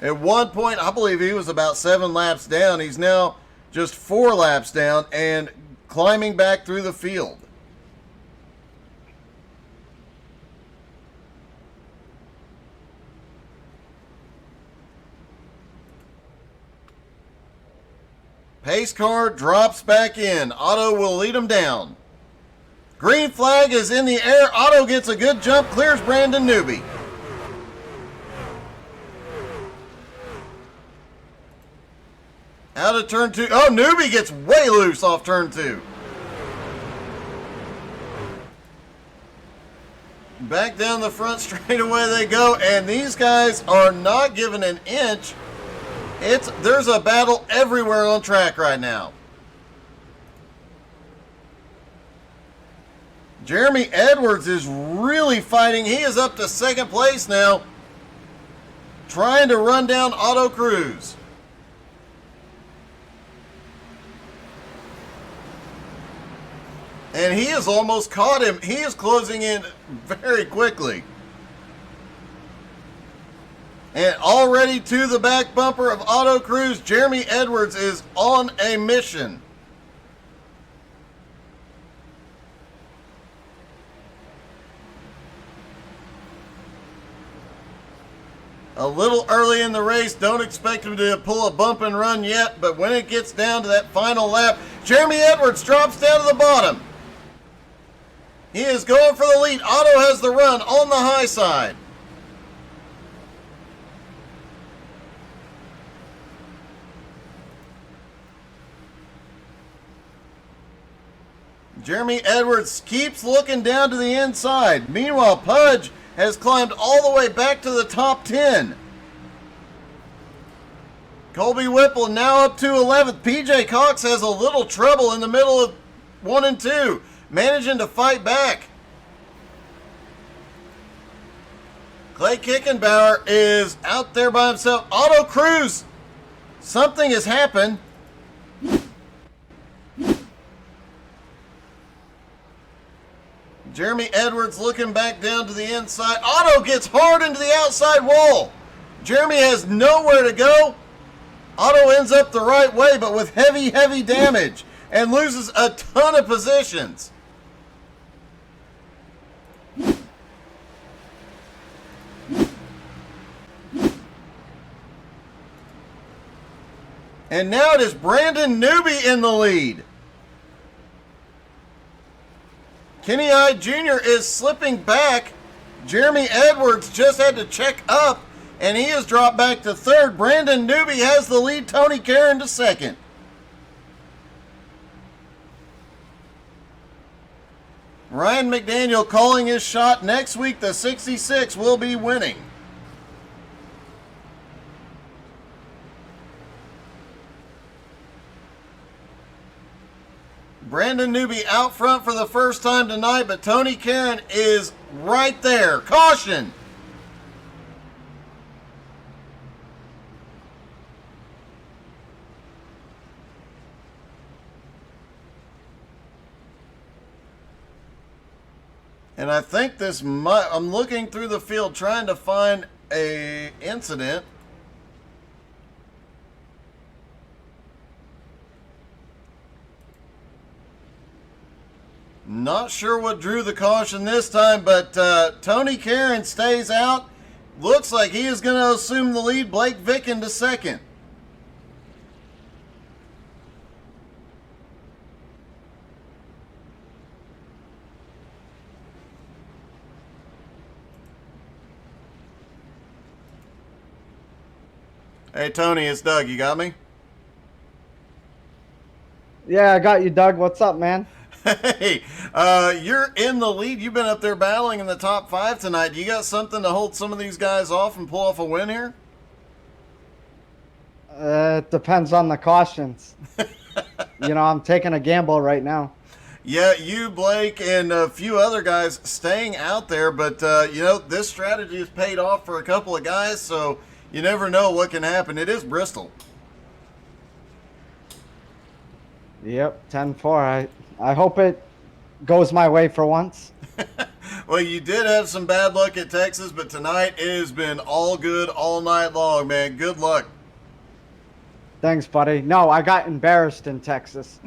At one point, I believe he was about 7 laps down. He's now just 4 laps down and climbing back through the field. Pace car drops back in. Otto will lead him down. Green flag is in the air. Otto gets a good jump, clears Brandon Newby. Out of turn 2. Oh, Newby gets way loose off turn 2. Back down the front straightaway they go, and these guys are not giving an inch. There's a battle everywhere on track right now. Jeremy Edwards is really fighting. He is up to 2nd place now, trying to run down Auto Cruz. And he has almost caught him. He is closing in very quickly. And already to the back bumper of Auto Cruz, Jeremy Edwards is on a mission. A little early in the race, don't expect him to pull a bump and run yet, but when it gets down to that final lap, Jeremy Edwards drops down to the bottom. He is going for the lead. Otto has the run on the high side. Jeremy Edwards keeps looking down to the inside. Meanwhile, Pudge has climbed all the way back to the top 10. Colby Whipple now up to 11th. PJ Cox has a little trouble in the middle of 1 and 2, managing to fight back. Clay Kickenbauer is out there by himself. Auto Cruz, something has happened. Jeremy Edwards looking back down to the inside. Otto gets hard into the outside wall. Jeremy has nowhere to go. Otto ends up the right way, but with heavy, heavy damage and loses a ton of positions. And now it is Brandon Newby in the lead. Kenny I Jr. is slipping back. Jeremy Edwards just had to check up, and he has dropped back to third. Brandon Newby has the lead. Tony Karen to second. Ryan McDaniel calling his shot. Next week, the 66 will be winning. Brandon Newby out front for the first time tonight, but Tony Karen is right there. Caution! And I think this might, I'm looking through the field trying to find a incident. Not sure what drew the caution this time, but Tony Karen stays out. Looks like he is going to assume the lead. Blake Vicken to second. Hey, Tony, it's Doug. You got me? Yeah, I got you, Doug. What's up, man? Hey, you're in the lead. You've been up there battling in the top 5 tonight. Do you got something to hold some of these guys off and pull off a win here? It depends on the cautions. I'm taking a gamble right now. Yeah, you, Blake, and a few other guys staying out there, but, this strategy has paid off for a couple of guys, so you never know what can happen. It is Bristol. Yep, 10-4. I hope it goes my way for once. Well, you did have some bad luck at Texas, but tonight it has been all good all night long, man. Good luck. Thanks, buddy. No, I got embarrassed in Texas.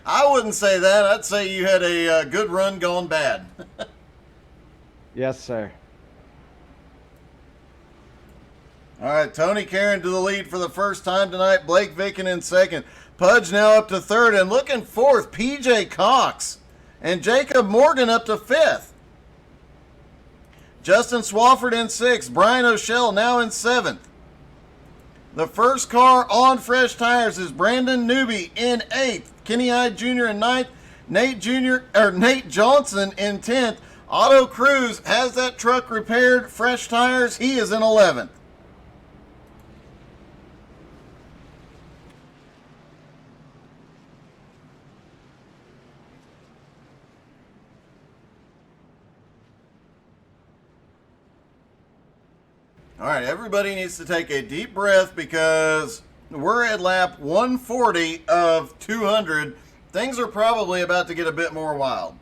I wouldn't say that. I'd say you had a good run gone bad. Yes, sir. All right, Tony Karen to the lead for the first time tonight. Blake Vicken in second. Pudge now up to third, and looking fourth, PJ Cox. And Jacob Morgan up to fifth. Justin Swafford in sixth. Brian O'Shell now in seventh. The first car on fresh tires is Brandon Newby in eighth. Kenny I Jr. in ninth. Nate Johnson in 10th. Otto Cruz has that truck repaired. Fresh tires. He is in 11th. All right, everybody needs to take a deep breath because we're at lap 140 of 200. Things are probably about to get a bit more wild.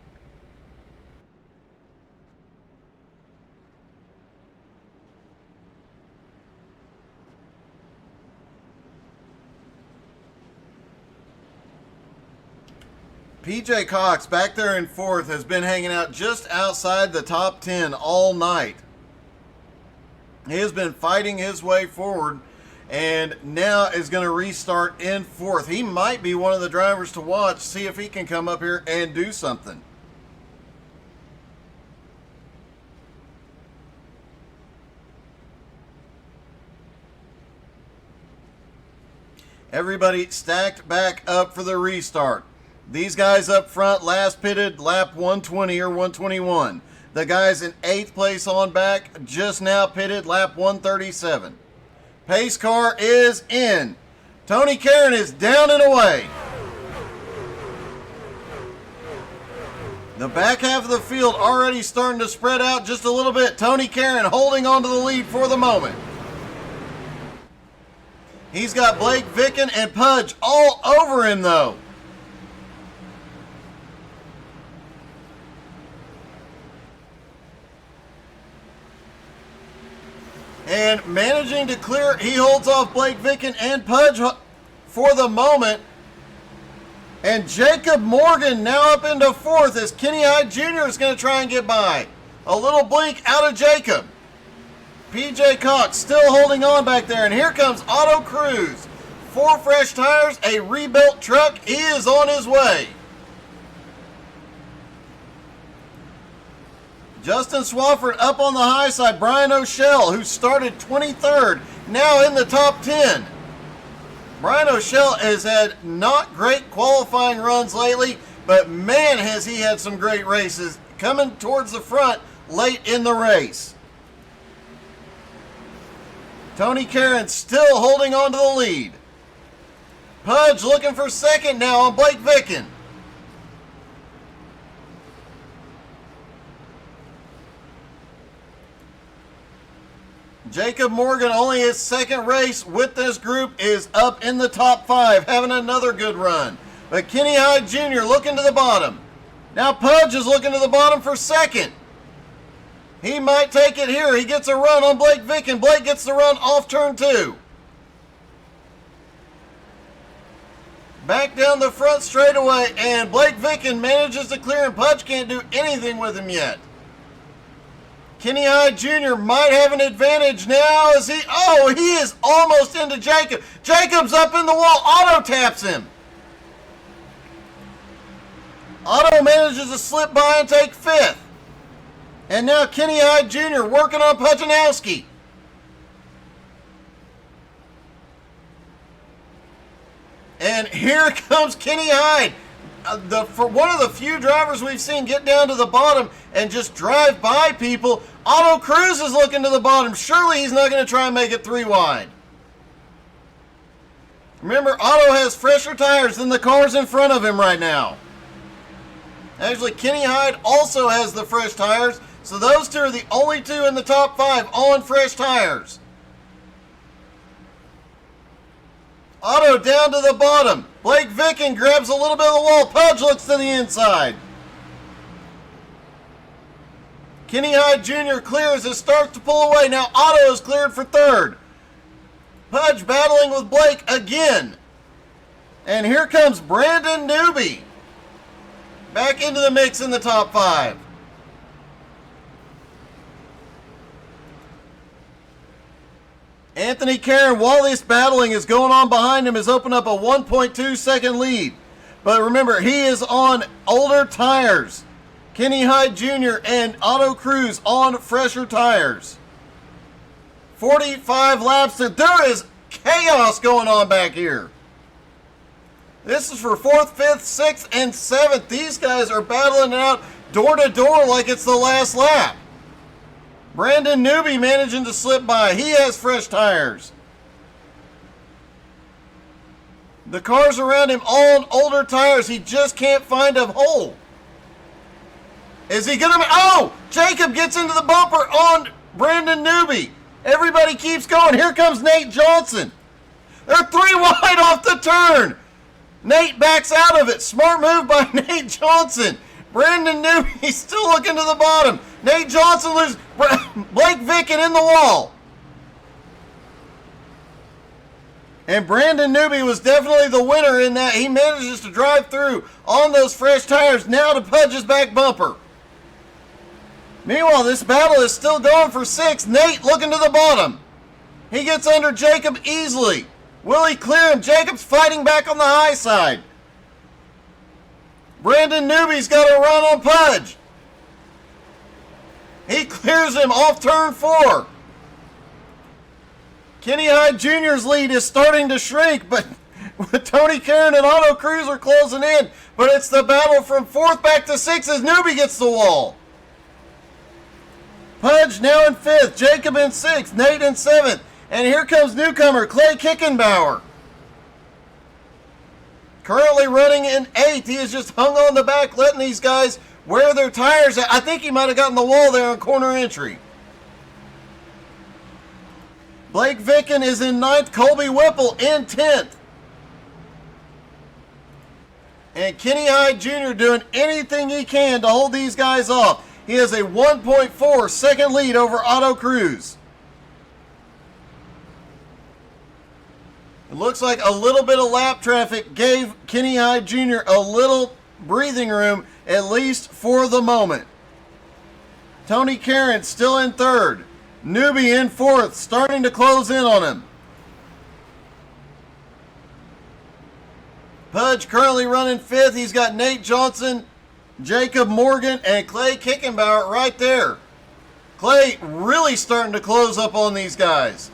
PJ Cox back there in fourth has been hanging out just outside the top 10 all night. He has been fighting his way forward and now is going to restart in fourth. He might be one of the drivers to watch, see if he can come up here and do something. Everybody stacked back up for the restart. These guys up front last pitted lap 120 or 121. The guys in 8th place on back just now pitted lap 137. Pace car is in. Tony Karen is down and away. The back half of the field already starting to spread out just a little bit. Tony Karen holding on to the lead for the moment. He's got Blake Vicken and Pudge all over him though. And managing to clear, he holds off Blake Vicken and Pudge for the moment. And Jacob Morgan now up into fourth as Kenny Hyde Jr. is going to try and get by. A little blink out of Jacob. PJ Cox still holding on back there. And here comes Otto Cruz. 4 fresh tires, a rebuilt truck. He is on his way. Justin Swafford up on the high side. Brian O'Shell, who started 23rd, now in the top 10. Brian O'Shell has had not great qualifying runs lately, but man, has he had some great races coming towards the front late in the race. Tony Karen still holding on to the lead. Pudge looking for second now on Blake Vicken. Jacob Morgan, only his second race with this group, is up in the top 5, having another good run. But Kenny Hyde Jr. looking to the bottom. Now Pudge is looking to the bottom for second. He might take it here. He gets a run on Blake Vicken. Blake gets the run off turn 2. Back down the front straightaway, and Blake Vicken manages to clear, and Pudge can't do anything with him yet. Kenny Hyde Jr. might have an advantage now as he is almost into Jacob. Jacob's up in the wall. Otto taps him. Otto manages to slip by and take 5th. And now Kenny Hyde Jr. working on Pudge and Nowski. And here comes Kenny Hyde. For one of the few drivers we've seen get down to the bottom and just drive by people. Otto Cruz is looking to the bottom. Surely he's not going to try and make it 3 wide. Remember, Otto has fresher tires than the cars in front of him right now. Actually, Kenny Hyde also has the fresh tires, so those two are the only two in the top 5 on fresh tires. Otto down to the bottom. Blake Vicken grabs a little bit of the wall. Pudge looks to the inside. Kenny Hyde Jr. clears and starts to pull away. Now Otto is cleared for 3rd. Pudge battling with Blake again. And here comes Brandon Newby back into the mix in the top 5. Anthony Karen, while this battling is going on behind him, has opened up a 1.2 second lead. But remember, he is on older tires. Kenny Hyde Jr. and Otto Cruz on fresher tires. 45 laps. There is chaos going on back here. This is for 4th, 5th, 6th, and 7th. These guys are battling it out door to door like it's the last lap. Brandon Newby managing to slip by. He has fresh tires. The cars around him all on older tires. He just can't find a hole. Is he going to... Oh! Jacob gets into the bumper on Brandon Newby. Everybody keeps going. Here comes Nate Johnson. They're 3 wide off the turn. Nate backs out of it. Smart move by Nate Johnson. Brandon Newby still looking to the bottom. Nate Johnson loses. Blake Vicken in the wall. And Brandon Newby was definitely the winner in that. He manages to drive through on those fresh tires now to Pudge's back bumper. Meanwhile, this battle is still going for 6th. Nate looking to the bottom. He gets under Jacob easily. Will he clear him? Jacob's fighting back on the high side. Brandon Newby's got a run on Pudge. He clears him off turn 4. Kenny Hyde Jr.'s lead is starting to shrink, but Tony Karen and Otto Cruz are closing in. But it's the battle from 4th back to 6th as Newby gets the wall. Pudge now in 5th, Jacob in 6th, Nate in 7th. And here comes newcomer Clay Kickenbauer. Currently running in 8th. He has just hung on the back, letting these guys wear their tires. I think he might have gotten the wall there on corner entry. Blake Vicken is in 9th. Colby Whipple in 10th. And Kenny Hyde Jr. doing anything he can to hold these guys off. He has a 1.4 second lead over Otto Cruz. It looks like a little bit of lap traffic gave Kenny Hyde Jr. a little breathing room, at least for the moment. Tony Karen still in third. Newby in fourth, starting to close in on him. Pudge currently running fifth. He's got Nate Johnson, Jacob Morgan, and Clay Kickenbauer right there. Clay really starting to close up on these guys.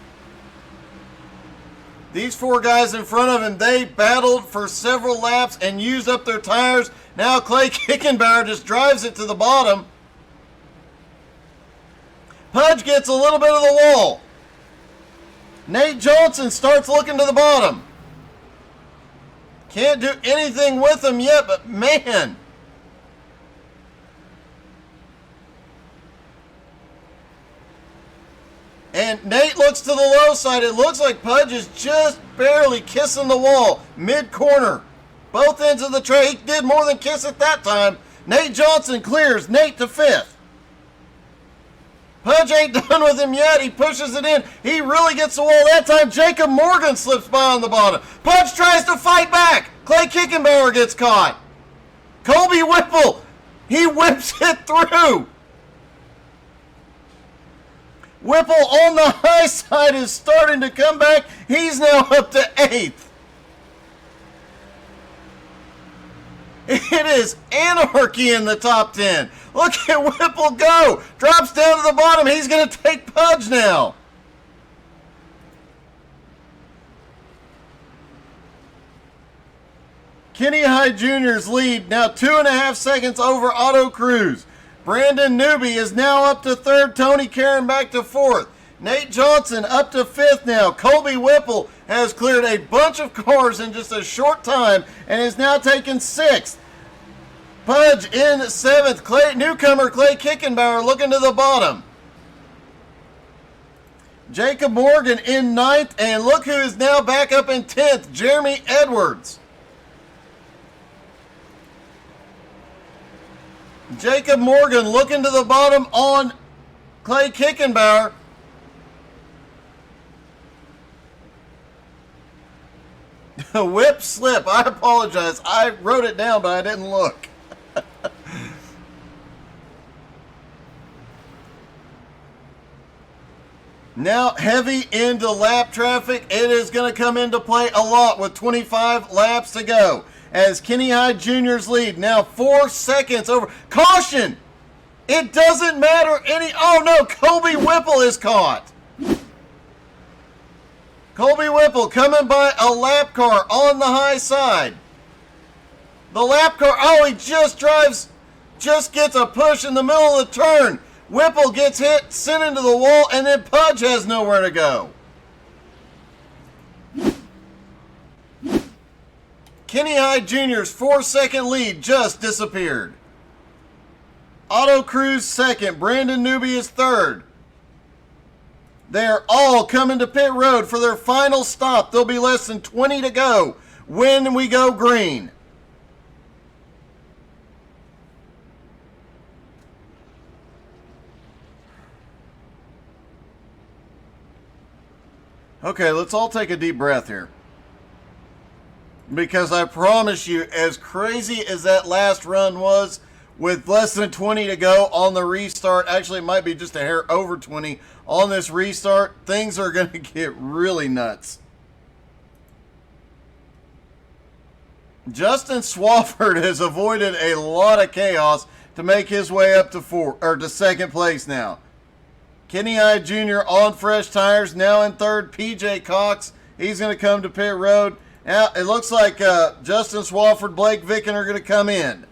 These four guys in front of him, they battled for several laps and used up their tires. Now Clay Kickenbauer just drives it to the bottom. Pudge gets a little bit of the wall. Nate Johnson starts looking to the bottom. Can't do anything with him yet, but man. And Nate looks to the low side. It looks like Pudge is just barely kissing the wall mid-corner. Both ends of the track. He did more than kiss it that time. Nate Johnson clears Nate to fifth. Pudge ain't done with him yet. He pushes it in. He really gets the wall. That time Jacob Morgan slips by on the bottom. Pudge tries to fight back. Clay Kickenbauer gets caught. Colby Whipple, he whips it through. Whipple on the high side is starting to come back. He's now up to eighth. It is anarchy in the top 10. Look at Whipple go. Drops down to the bottom. He's going to take Pudge now. Kenny Hyde Jr.'s lead now 2.5 seconds over Otto Cruz. Brandon Newby is now up to third. Tony Karen back to fourth. Nate Johnson up to fifth now. Colby Whipple has cleared a bunch of cars in just a short time and is now taking sixth. Pudge in seventh. Newcomer Clay Kickenbauer looking to the bottom. Jacob Morgan in ninth, and look who is now back up in 10th, Jeremy Edwards. Jacob Morgan looking to the bottom on Clay Kickenbauer. Whip slip. I apologize. I wrote it down, but I didn't look. Now heavy into lap traffic. It is going to come into play a lot with 25 laps to go. As Kenny Hyde Jr.'s lead now 4 seconds over. Caution! It doesn't matter any. Oh no, Colby Whipple is caught. Colby Whipple coming by a lap car on the high side. The lap car, oh, he just gets a push in the middle of the turn. Whipple gets hit, sent into the wall, and then Pudge has nowhere to go. Kenny Hyde Jr.'s 4-second lead just disappeared. Otto Cruz second. Brandon Newby is third. They're all coming to pit road for their final stop. There'll be less than 20 to go when we go green. Okay, let's all take a deep breath here. Because I promise you, as crazy as that last run was, with less than 20 to go on the restart, actually it might be just a hair over 20 on this restart, things are going to get really nuts. Justin Swafford has avoided a lot of chaos to make his way up to second place now. Kenny Hyde Jr. on fresh tires, now in third. PJ Cox, he's going to come to pit road. Now, it looks like Justin Swafford, Blake Vicken are going to come in.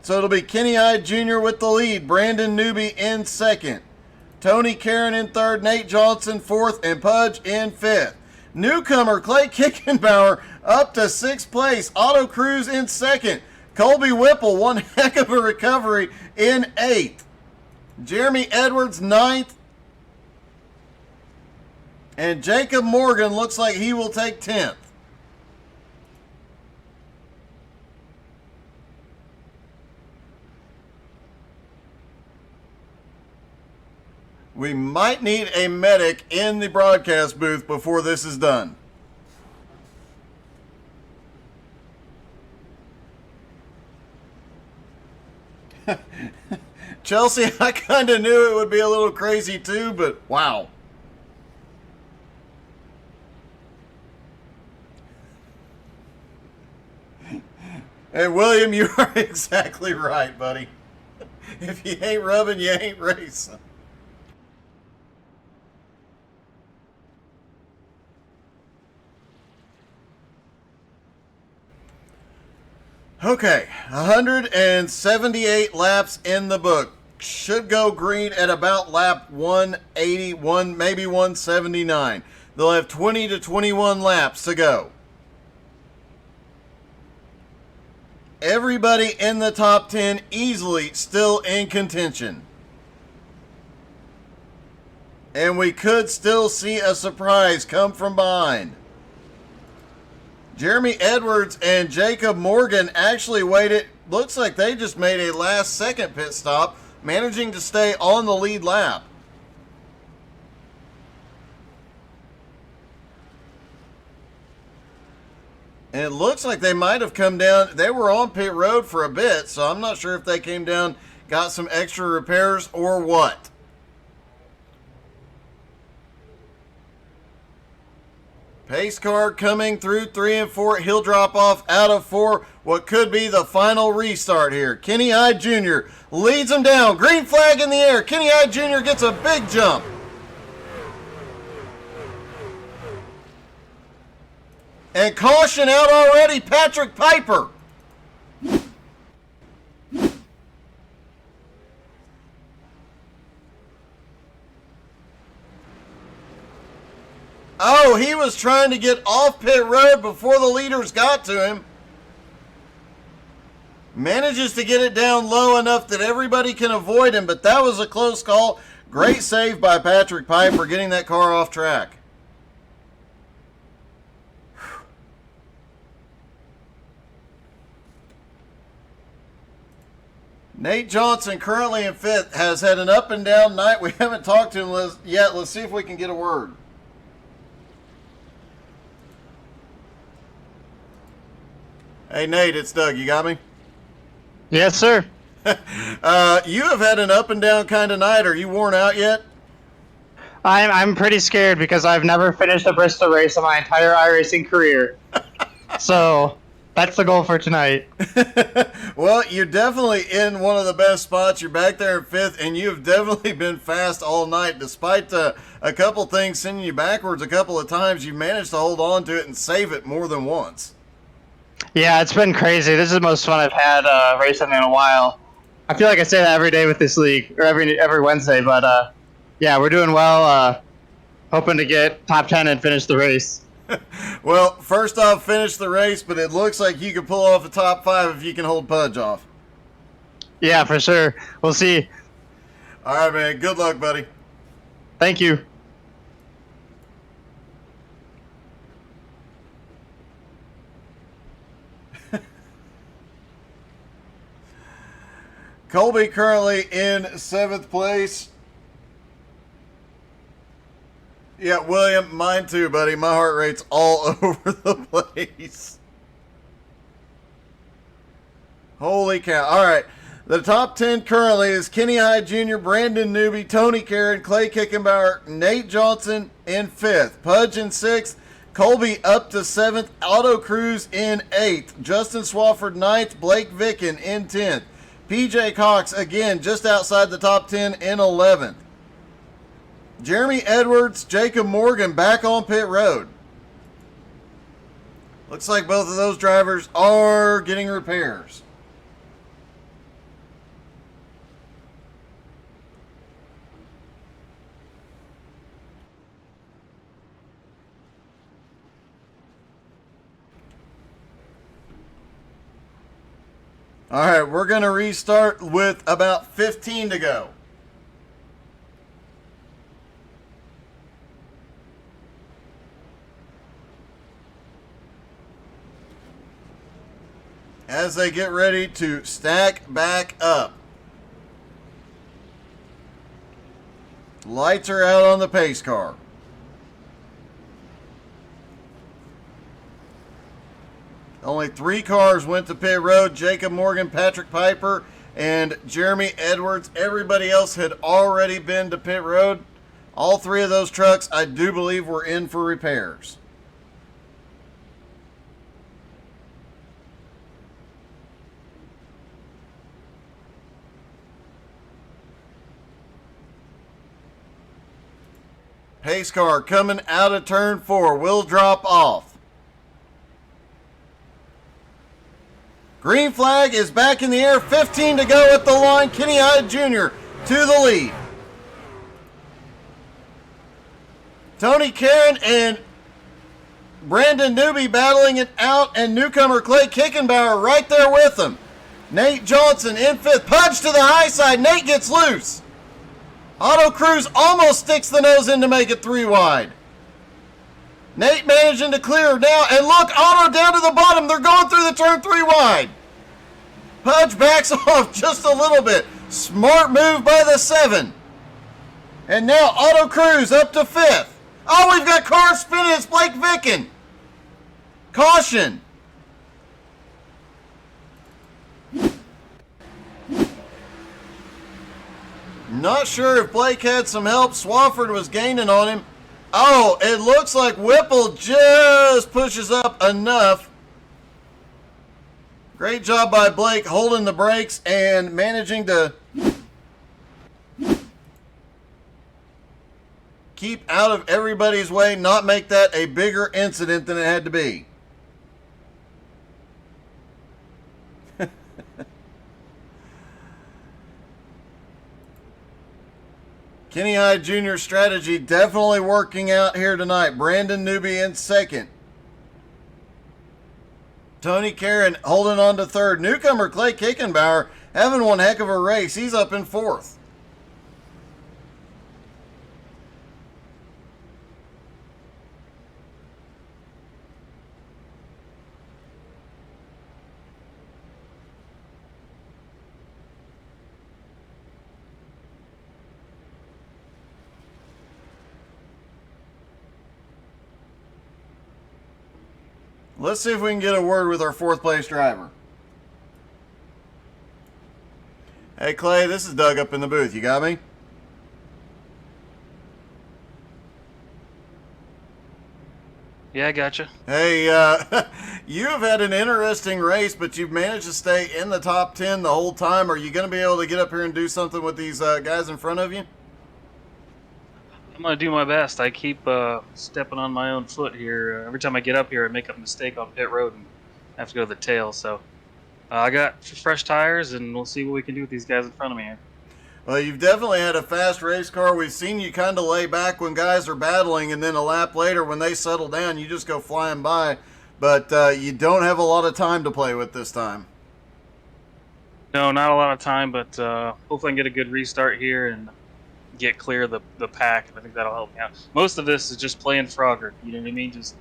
So it'll be Kenny Hyde Jr. with the lead. Brandon Newby in second. Tony Karen in third. Nate Johnson fourth. And Pudge in fifth. Newcomer Clay Kickenbauer up to sixth place. Otto Cruz in second. Colby Whipple, one heck of a recovery, in eighth. Jeremy Edwards ninth. And Jacob Morgan looks like he will take 10th. We might need a medic in the broadcast booth before this is done. Chelsea, I kind of knew it would be a little crazy too, but wow. Hey, William, you are exactly right, buddy. If you ain't rubbing, you ain't racing. Okay, 178 laps in the book. Should go green at about lap 181, maybe 179. They'll have 20 to 21 laps to go. Everybody in the top 10 easily still in contention. And we could still see a surprise come from behind. Jeremy Edwards and Jacob Morgan actually waited. Looks like they just made a last second pit stop, managing to stay on the lead lap. And it looks like they might have come down. They were on pit road for a bit, so I'm not sure if they came down, got some extra repairs or what. Pace car coming through 3 and 4. He'll drop off out of 4. What could be the final restart here. Kenny Hyde Jr. leads him down. Green flag in the air. Kenny Hyde Jr. gets a big jump. And caution out already, Patrick Piper. Oh, he was trying to get off pit road before the leaders got to him. Manages to get it down low enough that everybody can avoid him, but that was a close call. Great save by Patrick Piper getting that car off track. Nate Johnson, currently in 5th, has had an up and down night. We haven't talked to him yet. Let's see if we can get a word. Hey, Nate, it's Doug. You got me? Yes, sir. You have had an up and down kind of night. Are you worn out yet? I'm pretty scared because I've never finished a Bristol race in my entire iRacing career. So that's the goal for tonight. Well, you're definitely in one of the best spots. You're back there in 5th, and you've definitely been fast all night. Despite a couple things sending you backwards a couple of times, you managed to hold on to it and save it more than once. Yeah, it's been crazy. This is the most fun I've had racing in a while. I feel like I say that every day with this league, or every Wednesday, but yeah, we're doing well. Hoping to get top 10 and finish the race. Well, first off, finish the race, but it looks like you can pull off a top 5 if you can hold Pudge off. Yeah, for sure. We'll see. All right, man. Good luck, buddy. Thank you. Colby currently in 7th place. Yeah, William, mine too, buddy. My heart rate's all over the place. Holy cow. All right. The top 10 currently is Kenny Hyde Jr., Brandon Newby, Tony Karen, Clay Kickenbauer, Nate Johnson in 5th, Pudge in 6th, Colby up to 7th, Auto Cruz in 8th, Justin Swafford 9th, Blake Vicken in 10th, PJ Cox, again, just outside the top 10 in 11th. Jeremy Edwards, Jacob Morgan back on pit road. Looks like both of those drivers are getting repairs. All right, we're going to restart with about 15 to go. As they get ready to stack back up. Lights are out on the pace car. Only 3 cars went to pit road. Jacob Morgan, Patrick Piper, and Jeremy Edwards. Everybody else had already been to pit road. All three of those trucks, I do believe, were in for repairs. Pace car coming out of turn 4 will drop off. Green flag is back in the air. 15 to go at the line. Kenny Hyde Jr. to the lead. Tony Karen and Brandon Newby battling it out, and newcomer Clay Kickenbauer right there with them. Nate Johnson in 5th. Pudge to the high side. Nate gets loose. Otto Cruz almost sticks the nose in to make it 3 wide. Nate managing to clear now, and look, Otto down to the bottom. They're going through the turn 3 wide. Pudge backs off just a little bit. Smart move by the 7. And now Otto Cruz up to 5th. Oh, we've got cars spinning. It's Blake Vicken. Caution. Not sure if Blake had some help. Swafford was gaining on him. Oh, it looks like Whipple just pushes up enough. Great job by Blake holding the brakes and managing to keep out of everybody's way, not make that a bigger incident than it had to be. Kenny Hyde Jr.'s strategy definitely working out here tonight. Brandon Newby in 2nd. Tony Karen holding on to 3rd. Newcomer Clay Kickenbauer having one heck of a race. He's up in 4th. Let's see if we can get a word with our 4th place driver. Hey Clay, this is Doug up in the booth. You got me? Yeah, I gotcha. Hey, you have had an interesting race, but you've managed to stay in the top 10 the whole time. Are you going to be able to get up here and do something with these guys in front of you? I'm going to do my best. I keep stepping on my own foot here. Every time I get up here, I make a mistake on pit road and I have to go to the tail. So I got fresh tires, and we'll see what we can do with these guys in front of me here. Well, you've definitely had a fast race car. We've seen you kind of lay back when guys are battling, and then a lap later when they settle down, you just go flying by. But you don't have a lot of time to play with this time. No, not a lot of time, but hopefully I can get a good restart here and get clear of the pack. I think that'll help me out. Most of this is just playing Frogger. You know what I mean? Just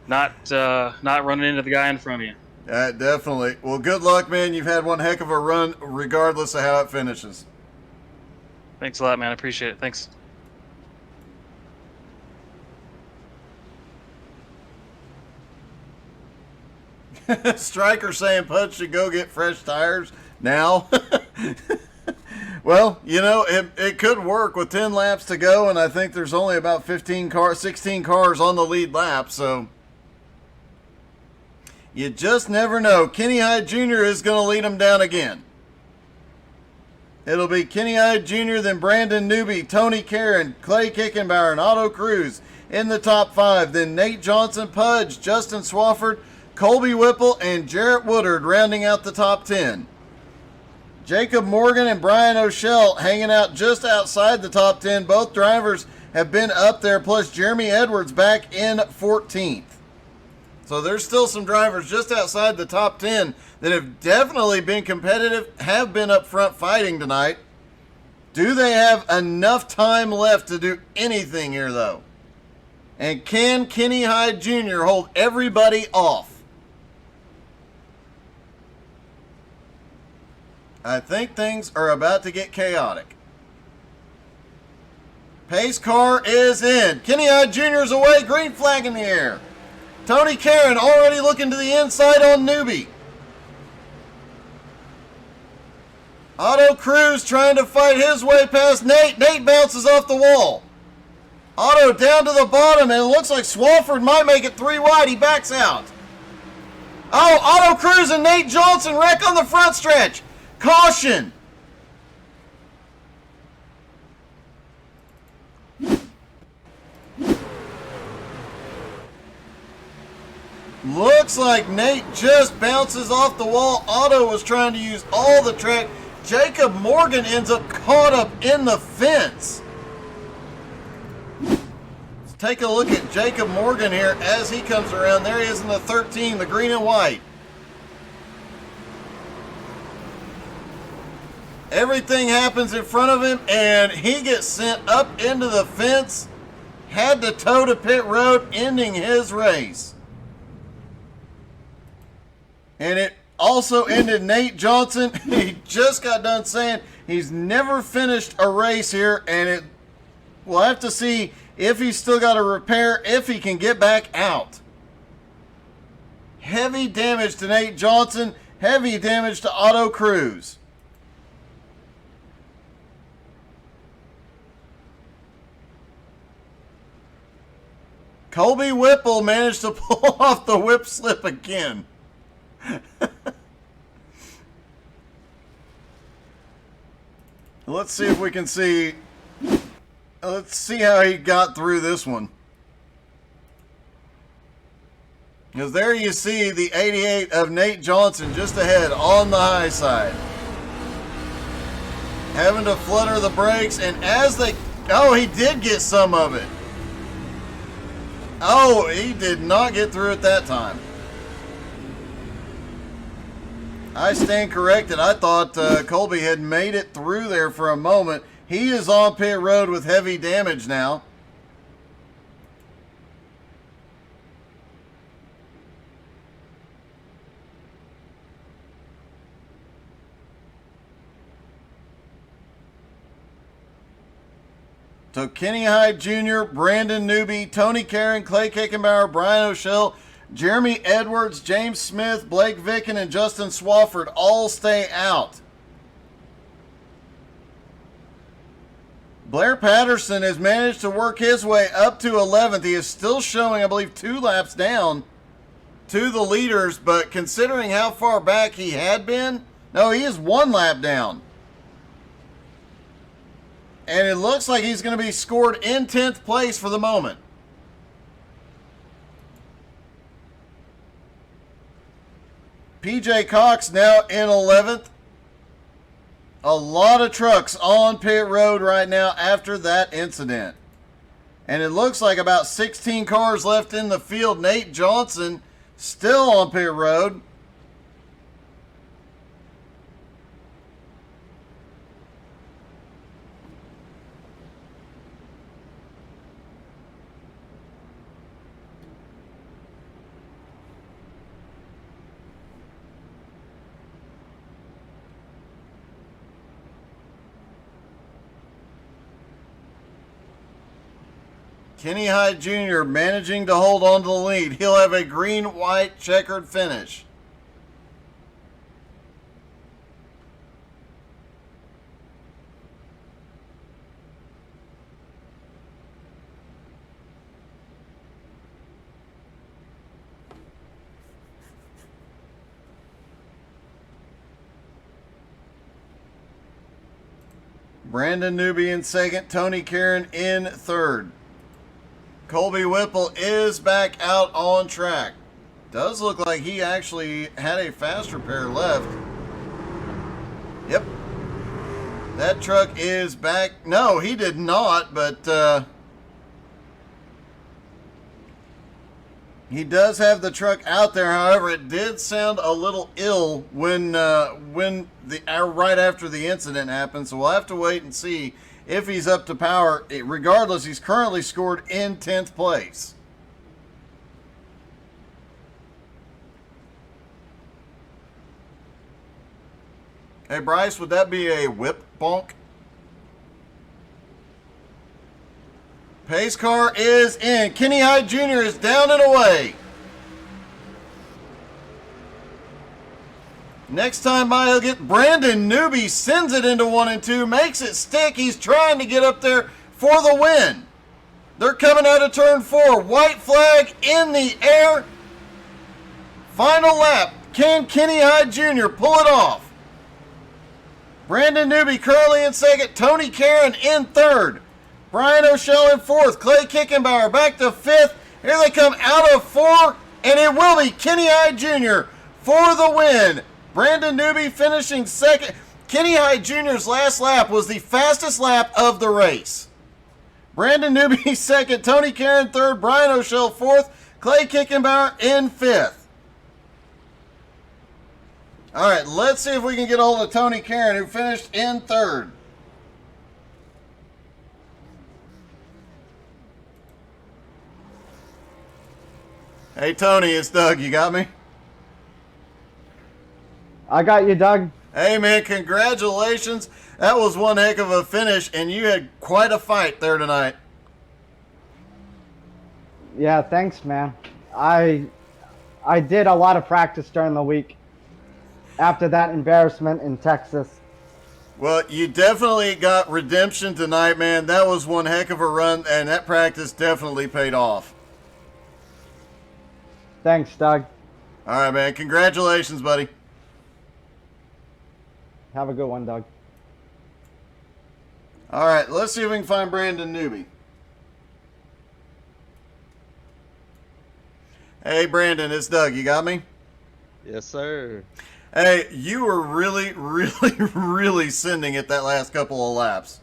not running into the guy in front of you. Definitely. Well, good luck, man. You've had one heck of a run, regardless of how it finishes. Thanks a lot, man. I appreciate it. Thanks. Striker saying Pudge should go get fresh tires now. Well, you know, it could work with 10 laps to go, and I think there's only about 16 cars on the lead lap, so you just never know. Kenny Hyde Jr. is going to lead them down again. It'll be Kenny Hyde Jr., then Brandon Newby, Tony Karen, Clay Kickenbauer, and Otto Cruz in the top 5. Then Nate Johnson, Pudge, Justin Swafford, Colby Whipple, and Jarrett Woodard rounding out the top 10. Jacob Morgan and Brian O'Shell hanging out just outside the top 10. Both drivers have been up there, plus Jeremy Edwards back in 14th. So there's still some drivers just outside the top 10 that have definitely been competitive, have been up front fighting tonight. Do they have enough time left to do anything here, though? And can Kenny Hyde Jr. hold everybody off? I think things are about to get chaotic. Pace car is in. Kenny Hyde Jr. is away. Green flag in the air. Tony Karen already looking to the inside on Newby. Otto Cruz trying to fight his way past Nate. Nate bounces off the wall. Otto down to the bottom, and it looks like Swafford might make it 3 wide. He backs out. Oh, Otto Cruz and Nate Johnson wreck on the front stretch. Caution. Looks like Nate just bounces off the wall. Otto was trying to use all the track. Jacob Morgan ends up caught up in the fence. Let's take a look at Jacob Morgan here as he comes around. There he is in the 13, the green and white. Everything happens in front of him, and he gets sent up into the fence. Had to tow to pit road, ending his race. And it also ended Nate Johnson. He just got done saying he's never finished a race here, and we'll have to see if he's still got a repair, if he can get back out. Heavy damage to Nate Johnson, heavy damage to Otto Cruz. Colby Whipple managed to pull off the whip slip again. Let's see if we can see. Let's see how he got through this one. Because there you see the 88 of Nate Johnson just ahead on the high side. Having to flutter the brakes, and as they... Oh, he did get some of it. Oh, he did not get through it that time. I stand corrected. I thought Colby had made it through there for a moment. He is on pit road with heavy damage now. So Kenny Hyde Jr., Brandon Newby, Tony Karen, Clay Kickenbauer, Brian O'Shell, Jeremy Edwards, James Smith, Blake Vicken, and Justin Swafford all stay out. Blair Patterson has managed to work his way up to 11th. He is still showing, I believe, 2 laps down to the leaders, but considering how far back he had been, no, he is 1 lap down. And it looks like he's going to be scored in 10th place for the moment. PJ Cox now in 11th. A lot of trucks on pit road right now after that incident. And it looks like about 16 cars left in the field. Nate Johnson still on pit road. Kenny Hyde Jr. managing to hold on to the lead. He'll have a green-white checkered finish. Brandon Newby in second, Tony Karen in third. Colby Whipple is back out on track. Does look like he actually had a faster pair left. Yep. That truck is back. No, he did not, but he does have the truck out there. However, it did sound a little ill when right after the incident happened. So we'll have to wait and see if he's up to power. Regardless, he's currently scored in 10th place. Hey, Bryce, would that be a whip bonk? Pace car is in. Kenny Hyde Jr. is down and away. Next time by, he'll get Brandon Newby, sends it into 1 and 2, makes it stick. He's trying to get up there for the win. They're coming out of turn 4. White flag in the air. Final lap. Can Kenny Hyde Jr. pull it off? Brandon Newby currently in second. Tony Caron in third. Brian O'Shell in fourth. Clay Kickenbauer back to fifth. Here they come out of 4, and it will be Kenny Hyde Jr. for the win. Brandon Newby finishing second. Kenny Hyde Jr.'s last lap was the fastest lap of the race. Brandon Newby second, Tony Caron third, Brian O'Shell fourth, Clay Kickenbauer in fifth. All right, let's see if we can get a hold of Tony Caron, who finished in third. Hey, Tony, it's Doug. You got me? I got you, Doug. Hey, man, congratulations. That was one heck of a finish, and you had quite a fight there tonight. Yeah, thanks, man. I did a lot of practice during the week after that embarrassment in Texas. Well, you definitely got redemption tonight, man. That was one heck of a run, and that practice definitely paid off. Thanks, Doug. All right, man. Congratulations, buddy. Have a good one, Doug. All right, let's see if we can find Brandon Newby. Hey, Brandon, it's Doug. You got me? Yes, sir. Hey, you were really, really sending it that last couple of laps.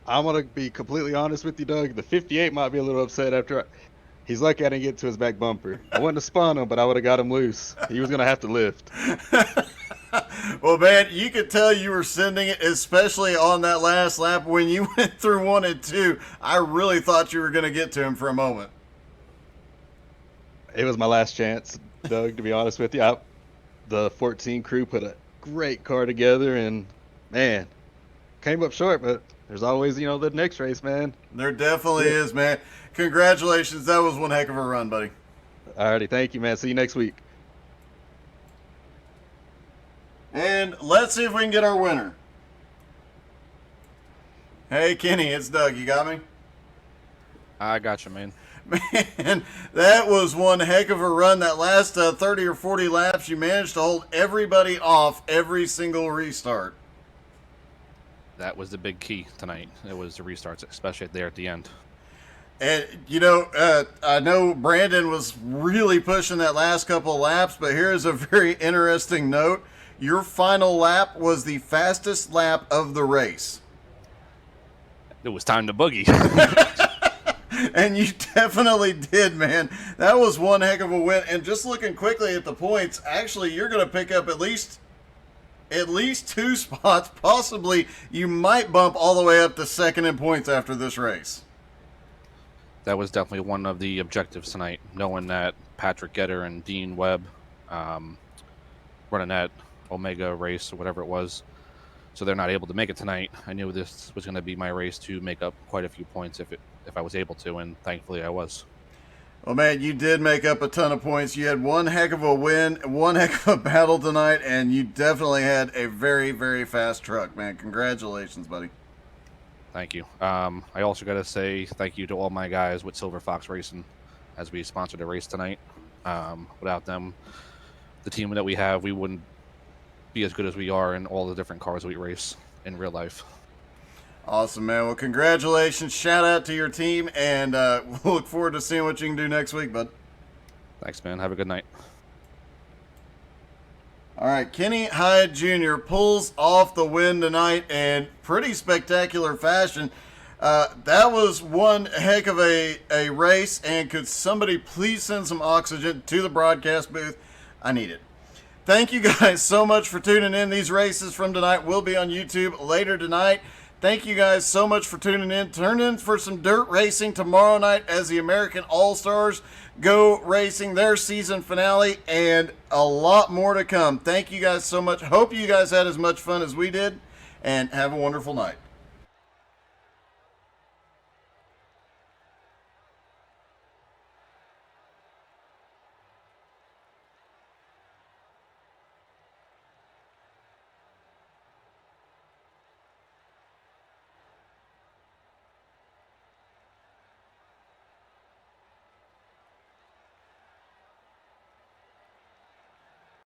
I'm going to be completely honest with you, Doug. The 58 might be a little upset after he's lucky I didn't get to his back bumper. I wouldn't have spun him, but I would have got him loose. He was going to have to lift. Well, man, you could tell you were sending it, especially on that last lap. When you went through 1 and 2, I really thought you were going to get to him for a moment. It was my last chance, Doug, to be honest with you. The 14 crew put a great car together, and, man, came up short, but there's always, the next race, man. There definitely is, man. Congratulations. That was one heck of a run, buddy. Alrighty, thank you, man. See you next week. And let's see if we can get our winner. Hey, Kenny, it's Doug. You got me? I got you, man. Man, that was one heck of a run. That last 30 or 40 laps, you managed to hold everybody off every single restart. That was the big key tonight. It was the restarts, especially there at the end. And, I know Brandon was really pushing that last couple of laps, but here's a very interesting note. Your final lap was the fastest lap of the race. It was time to boogie. And you definitely did, man. That was one heck of a win. And just looking quickly at the points, actually, you're going to pick up at least 2 spots. Possibly, you might bump all the way up to second in points after this race. That was definitely one of the objectives tonight, knowing that Patrick Getter and Dean Webb running that Omega race or whatever it was, so they're not able to make it tonight. I knew this was going to be my race to make up quite a few points if I was able to, and thankfully I was. Well, man, you did make up a ton of points. You had one heck of a win, one heck of a battle tonight, and you definitely had a very, very fast truck, man. Congratulations, buddy. Thank you. I also got to say thank you to all my guys with Silver Fox Racing as we sponsored the race tonight. Without them, the team that we have, we wouldn't be as good as we are in all the different cars we race in real life. Awesome, man. Well, congratulations. Shout out to your team, and we'll look forward to seeing what you can do next week, bud. Thanks, man. Have a good night. All right, Kenny Hyde Jr. pulls off the win tonight in pretty spectacular fashion. That was one heck of a race, and could somebody please send some oxygen to the broadcast booth? I need it. Thank you guys so much for tuning in. These races from tonight will be on YouTube later tonight. Thank you guys so much for tuning in. Turn in for some dirt racing tomorrow night as the American All-Stars go racing their season finale, and a lot more to come. Thank you guys so much. Hope you guys had as much fun as we did, and have a wonderful night.